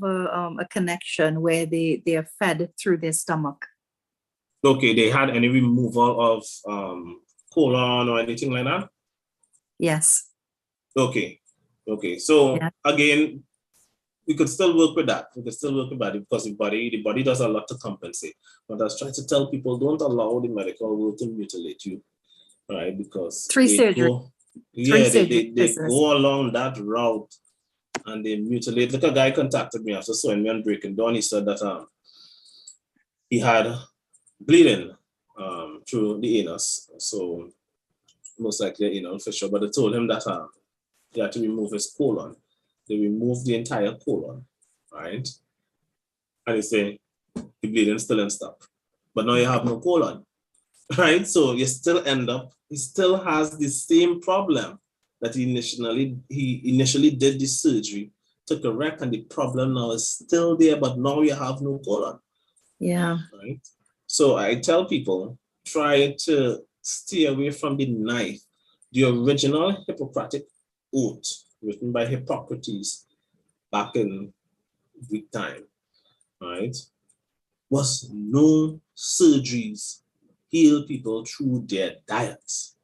a connection where they are fed through their stomach. Okay, they had any removal of colon or anything like that? Yes. Okay. So again, we could still work with that. Because the body does a lot to compensate. But I was trying to tell people, don't allow the medical world to mutilate you, right? Because they go along that route and they mutilate. Like a guy contacted me after seeing me on Breaking Dawn. He said that he had bleeding through the anus, so most likely anal fissure. But they told him that he had to remove his colon. They removed the entire colon, right? And he said the bleeding still didn't stop. But now you have no colon, right? So you still he still has the same problem that he initially did the surgery to correct, and the problem now is still there, but now you have no colon. Yeah. Right? So I tell people, try to stay away from the knife. The original Hippocratic oath, written by Hippocrates back in Greek time, right, was no surgeries heal people through their diets,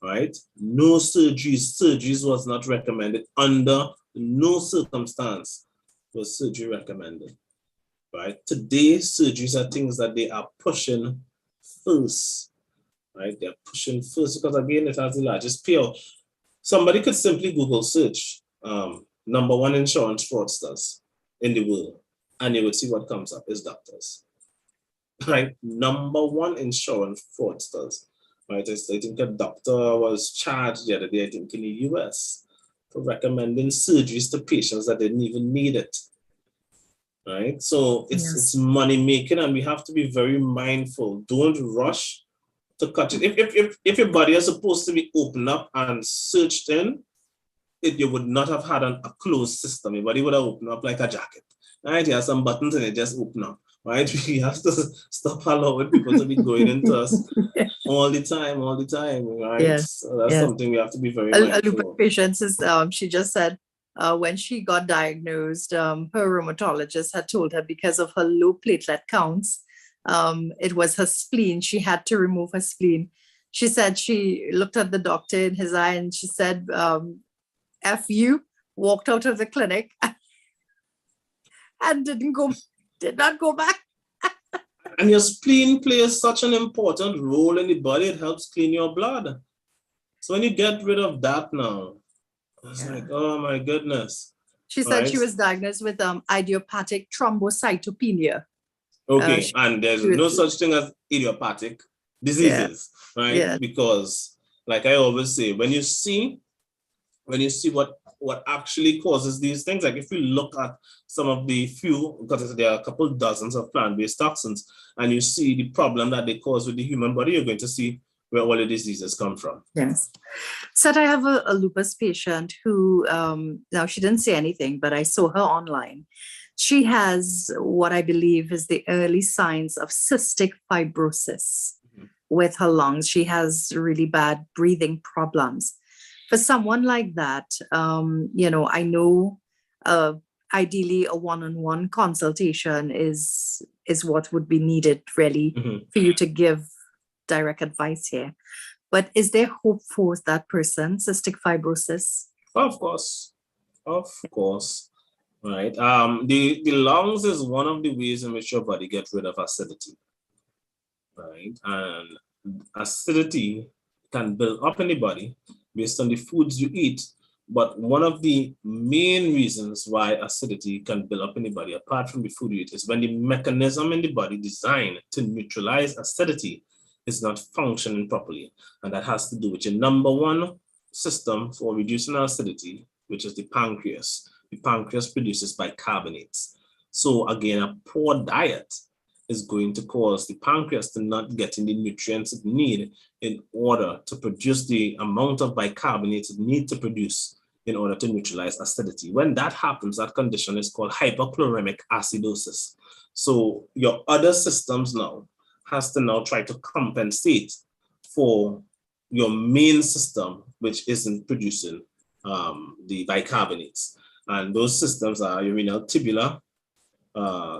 right? No surgeries. Surgeries was not recommended. Under no circumstance was surgery recommended, right? Today, surgeries are things that they are pushing first, right? They're pushing first because, again, it has the largest payout. somebody could simply Google search number one insurance fraudsters in the world, and you would see what comes up is doctors. Right? Number one insurance fraudsters. Right? I think a doctor was charged the other day, I think in the US, for recommending surgeries to patients that didn't even need it. Right? So it's money making, and we have to be very mindful. Don't rush to cut it. If your body is supposed to be opened up and searched in, you would not have had a closed system. Your body would have opened up like a jacket. Right? You have some buttons and it just open up. Right? We have to stop allowing people to be going into us all the time, right? Yes. So that's something we have to be very A mindful Lupus of. patient is, she just said when she got diagnosed, her rheumatologist had told her because of her low platelet counts, it was her spleen. She had to remove her spleen. She said she looked at the doctor in his eye and she said, F you, walked out of the clinic and did not go back. And your spleen plays such an important role in the body. It helps clean your blood. So when you get rid of that now, it's like, oh my goodness. She said she was diagnosed with idiopathic thrombocytopenia. Okay, and there's no such thing as idiopathic diseases, right? Yeah. Because, like I always say, when you see what actually causes these things, like if you look at some of the few, because there are a couple dozens of plant-based toxins, and you see the problem that they cause with the human body, you're going to see where all the diseases come from. Yes. So I have a lupus patient who, now she didn't say anything, but I saw her online. She has what I believe is the early signs of cystic fibrosis with her lungs. She has really bad breathing problems. For someone like that, I know ideally a one-on-one consultation is what would be needed really for you to give direct advice here. But is there hope for that person, cystic fibrosis? Of course. Right. The lungs is one of the ways in which your body gets rid of acidity. Right. And acidity can build up in the body based on the foods you eat. But one of the main reasons why acidity can build up in the body, apart from the food you eat, is when the mechanism in the body designed to neutralize acidity is not functioning properly. And that has to do with your number one system for reducing acidity, which is the pancreas. The pancreas produces bicarbonates. So again, a poor diet is going to cause the pancreas to not get in the nutrients it needs in order to produce the amount of bicarbonates it needs to produce in order to neutralize acidity. When that happens, that condition is called hyperchloremic acidosis. So your other systems now has to now try to compensate for your main system, which isn't producing the bicarbonates. And those systems are your renal tubular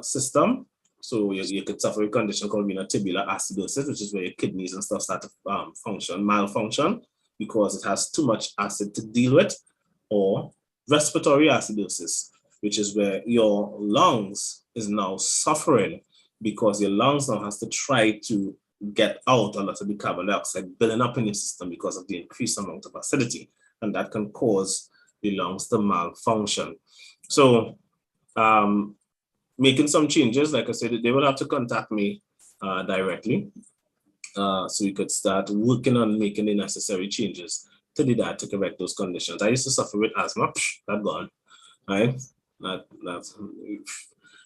system. So you could suffer a condition called renal tubular acidosis, which is where your kidneys and stuff start to malfunction because it has too much acid to deal with, or respiratory acidosis, which is where your lungs is now suffering because your lungs now has to try to get out a lot of the carbon dioxide building up in your system because of the increased amount of acidity, and that can cause the lungs to malfunction. So making some changes, like I said, they will have to contact me directly so we could start working on making the necessary changes to the diet to correct those conditions. I used to suffer with asthma, that gone, right? That's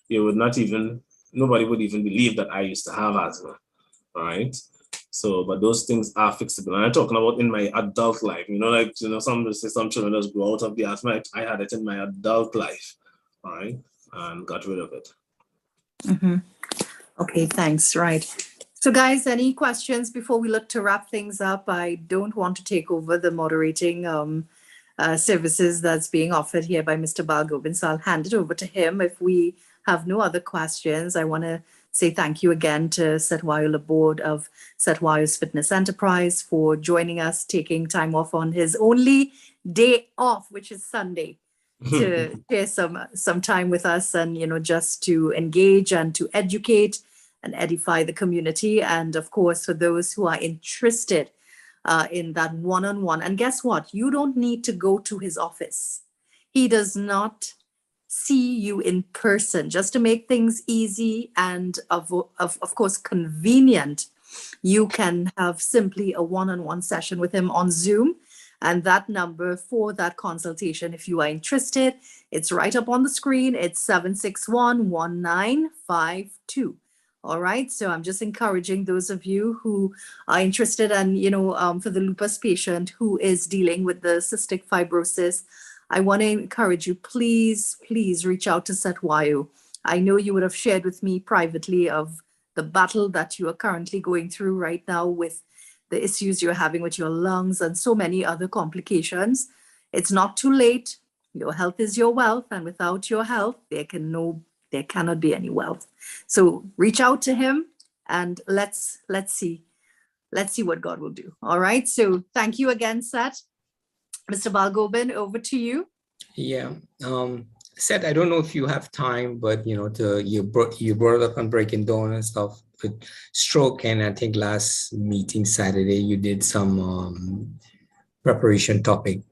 you would not even, nobody would even believe that I used to have asthma, right? So, but those things are fixable. And I'm talking about in my adult life, some children just grow out of the asthma. I had it in my adult life, all right? And got rid of it. Okay, thanks. Right. So guys, any questions before we look to wrap things up? I don't want to take over the moderating services that's being offered here by Mr. Balgobin, so I'll hand it over to him. If we have no other questions, I want to say thank you again to Setwayo, the board of Setwayo's Fitness Enterprise, for joining us, taking time off on his only day off, which is Sunday, to share some time with us and, just to engage and to educate and edify the community. And of course, for those who are interested in that one-on-one. And guess what? You don't need to go to his office. He does not see you in person. Just to make things easy and of course convenient, you can have simply a one-on-one session with him on Zoom. And that number for that consultation, if you are interested, it's right up on the screen. It's 761-1952. All right. So I'm just encouraging those of you who are interested, and, for the lupus patient who is dealing with the cystic fibrosis, I want to encourage you, please, please reach out to Setwayo. I know you would have shared with me privately of the battle that you are currently going through right now with the issues you're having with your lungs and so many other complications. It's not too late. Your health is your wealth, and without your health, there cannot be any wealth. So reach out to him, and let's see what God will do. All right. So thank you again, Seth. Mr. Balgobin, over to you. Yeah. Seth, I don't know if you have time, but you brought up on breaking down and stuff with stroke, and I think last meeting Saturday you did some preparation topic,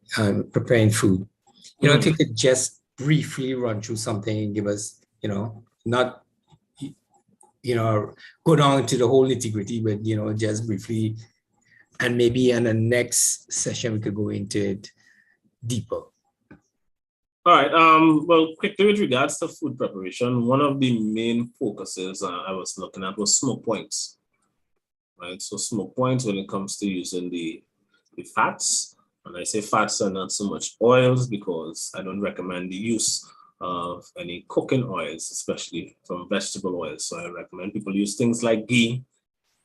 preparing food. If you could just briefly run through something and give us, not go down to the whole nitty-gritty, but just briefly, and maybe in the next session we could go into it deeper. All right. Well, quickly with regards to food preparation, one of the main focuses I was looking at was smoke points. Right. So smoke points when it comes to using the fats, and I say fats are not so much oils because I don't recommend the use of any cooking oils, especially from vegetable oils. So I recommend people use things like ghee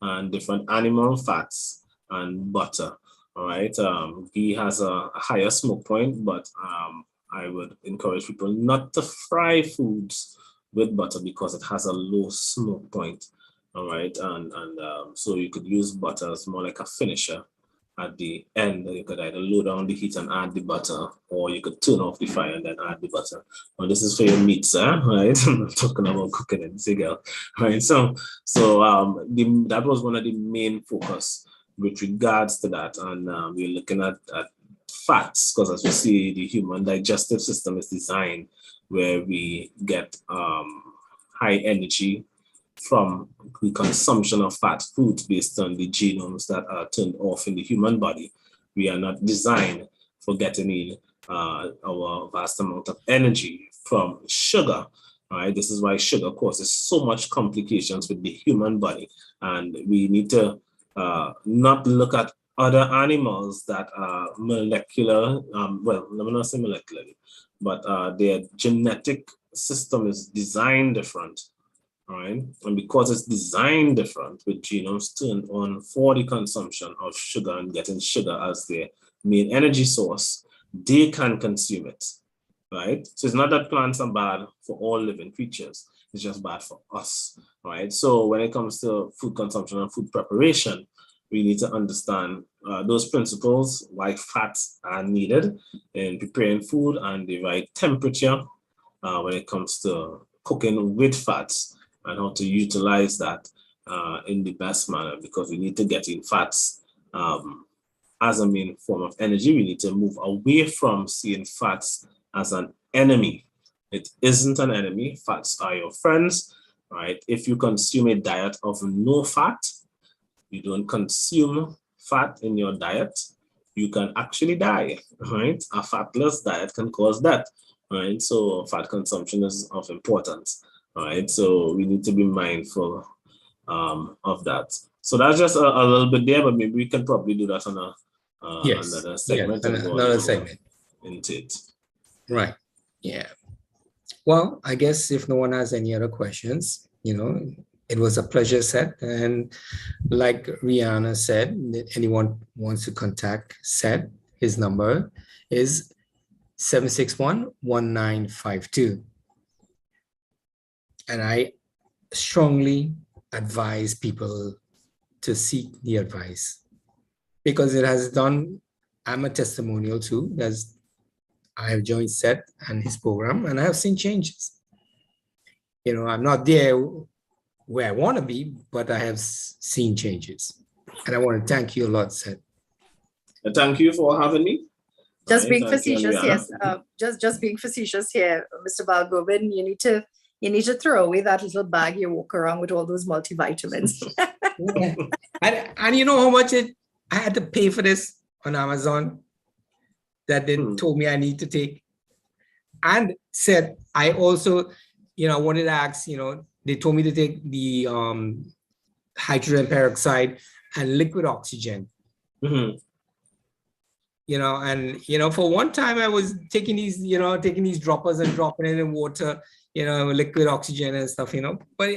and different animal fats and butter. All right. Ghee has a higher smoke point, but I would encourage people not to fry foods with butter because it has a low smoke point. All right. And so you could use butter as more like a finisher at the end. You could either low down the heat and add the butter, or you could turn off the fire and then add the butter. Now this is for your meats, right? I'm not talking about cooking anything else, right? So that was one of the main focus with regards to that. And we're looking at fats, because as we see, the human digestive system is designed where we get high energy from the consumption of fat foods based on the genomes that are turned off in the human body. We are not designed for getting in our vast amount of energy from sugar. All right, this is why sugar causes so much complications with the human body, and we need to not look at other animals that are molecular, well, let me not say molecularly, but their genetic system is designed different, all right? And because it's designed different with genomes turned on for the consumption of sugar and getting sugar as their main energy source, they can consume it, right? So it's not that plants are bad for all living creatures, it's just bad for us, right? So when it comes to food consumption and food preparation, we need to understand those principles, why fats are needed in preparing food, and the right temperature when it comes to cooking with fats, and how to utilize that in the best manner, because we need to get in fats as a main form of energy. We need to move away from seeing fats as an enemy. It isn't an enemy. Fats are your friends, right? If you consume a diet of no fat, you don't consume fat in your diet, you can actually die, right? A fatless diet can cause death, right? So fat consumption is of importance, right? So we need to be mindful of that. So that's just a little bit there, but maybe we can probably do that on another segment. Yes, another segment. Into it. Right. Yeah. Well, I guess if no one has any other questions, it was a pleasure, Seth. And like Rihanna said, if anyone wants to contact Seth, his number is 761-1952. And I strongly advise people to seek the advice, because it has done, I'm a testimonial too, as I have joined Seth and his program, and I have seen changes. I'm not there where I want to be, but I have seen changes. And I want to thank you a lot, Seth. And thank you for having me. Just Right, being thank you, facetious, Adriana. yes. Just being facetious here, Mr. Balgobin. You need to throw away that little bag you walk around with all those multivitamins. Yeah. And you know how much I had to pay for this on Amazon that they told me I need to take, and said I also, wanted to ask, they told me to take the hydrogen peroxide and liquid oxygen. Mhm. And for one time I was taking these droppers and dropping it in water, liquid oxygen and stuff, but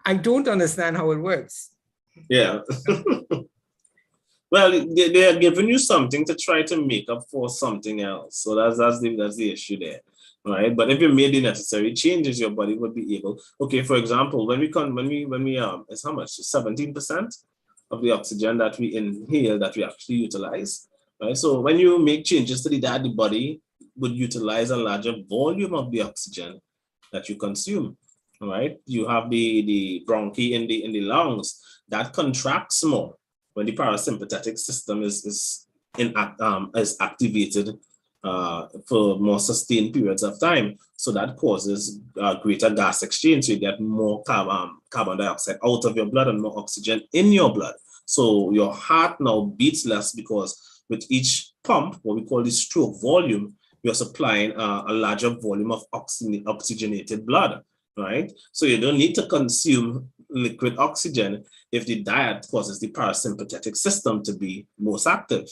I don't understand how it works. Yeah. Well, they are giving you something to try to make up for something else. So that's the issue there, right? But if you made the necessary changes, your body would be able. Okay, for example, when we it's how much? 17% of the oxygen that we inhale that we actually utilize, right? So when you make changes to that, the body would utilize a larger volume of the oxygen that you consume. All right, you have the bronchi in the lungs that contracts more when the parasympathetic system is activated for more sustained periods of time. So that causes greater gas exchange. So you get more carbon dioxide out of your blood and more oxygen in your blood. So your heart now beats less because with each pump, what we call the stroke volume, you're supplying a larger volume of oxygenated blood. Right? So you don't need to consume liquid oxygen if the diet causes the parasympathetic system to be most active,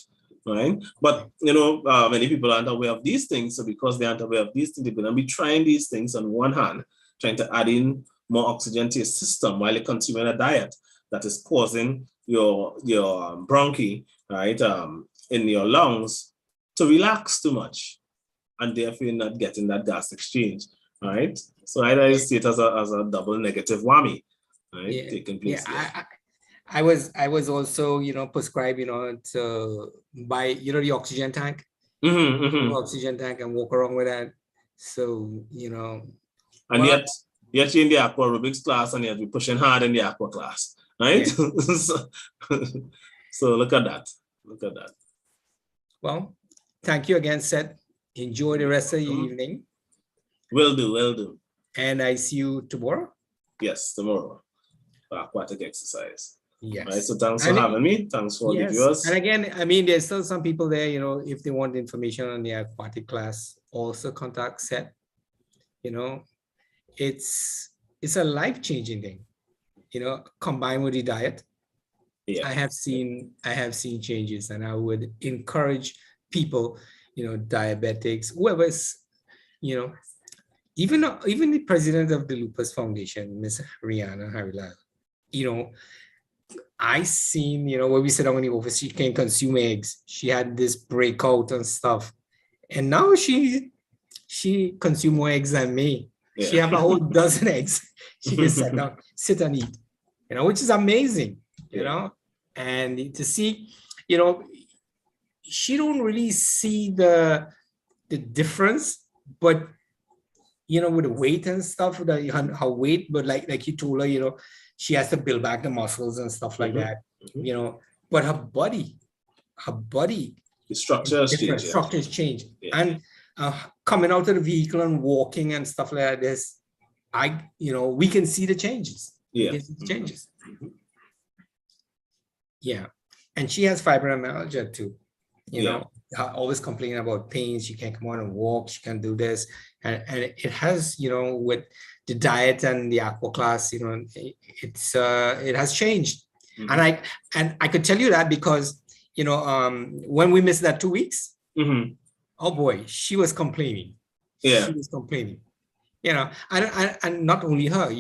right? But, many people aren't aware of these things. So because they aren't aware of these things, they're going to be trying these things on one hand, trying to add in more oxygen to your system while you're consuming a diet that is causing your bronchi, right, in your lungs to relax too much. And therefore you're not getting that gas exchange. Right, so I see it as a double negative whammy, right? Taking place. Yeah, I was also prescribed to buy the oxygen tank, oxygen tank, and walk around with that. So and yet you're in the aqua aerobics class and you're pushing hard in the aqua class, right? Yeah. So look at that. Well, thank you again, Seth. Enjoy the rest of the evening. Will do. And I see you tomorrow? Yes, tomorrow for aquatic exercise. Yes. Right, so thanks for having me. Thanks for the viewers. And again, there's still some people there, if they want information on the aquatic class, also contact Seth. It's a life-changing thing, combined with the diet. Yeah. I have seen changes, and I would encourage people, diabetics, whoever's, even the president of the Lupus Foundation, Ms. Rihanna Harila, I seen, when we sit down in the office, she can consume eggs. She had this breakout and stuff. And now she consumes more eggs than me. Yeah. She have a whole dozen eggs. She can sit and eat, which is amazing, and to see, she don't really see the difference, but with the weight and stuff, her weight, but like you told her, she has to build back the muscles and stuff like that, but her body, the structure has changed. Yeah. And coming out of the vehicle and walking and stuff like this, we can see the changes. Yeah. Yeah. And she has fibromyalgia too. Always complaining about pain. She can't come out and walk. She can't do this. And it has, with the diet and the aqua class, it has changed. Mm-hmm. And I could tell you that because, when we missed that 2 weeks, oh boy, she was complaining. Yeah. She was complaining. And not only her,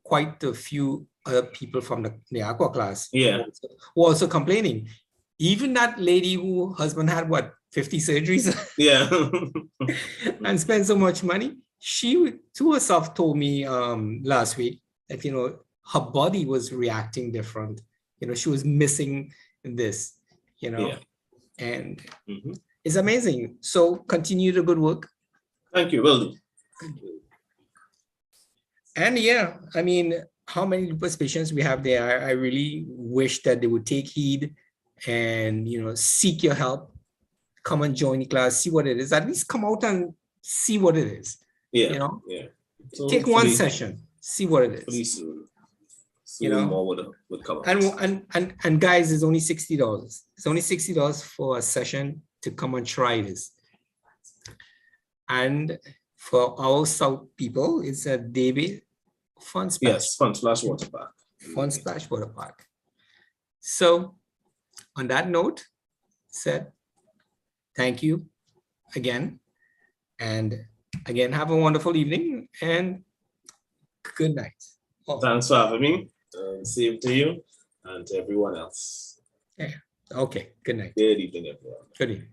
quite a few other people from the aqua class were also complaining. Even that lady whose husband had 50 surgeries, yeah, and spent so much money. She to herself told me last week that her body was reacting different. She was missing this. And it's amazing. So continue the good work. Thank you. Will do. And how many lupus patients we have there, I really wish that they would take heed and, seek your help. Come and join the class, see what it is. At least come out and see what it is. Yeah. So Take one session, see what it Pretty is. soon more would come out. And guys, it's only $60. It's only $60 for a session to come and try this. And for our South people, it's a day fun splash. Yes, fun splash water park. Fun splash water park. So on that note, thank you again. And again, have a wonderful evening and good night. Thanks for having me. Same to you and to everyone else. Yeah. Okay. Good night. Good evening, everyone. Good evening.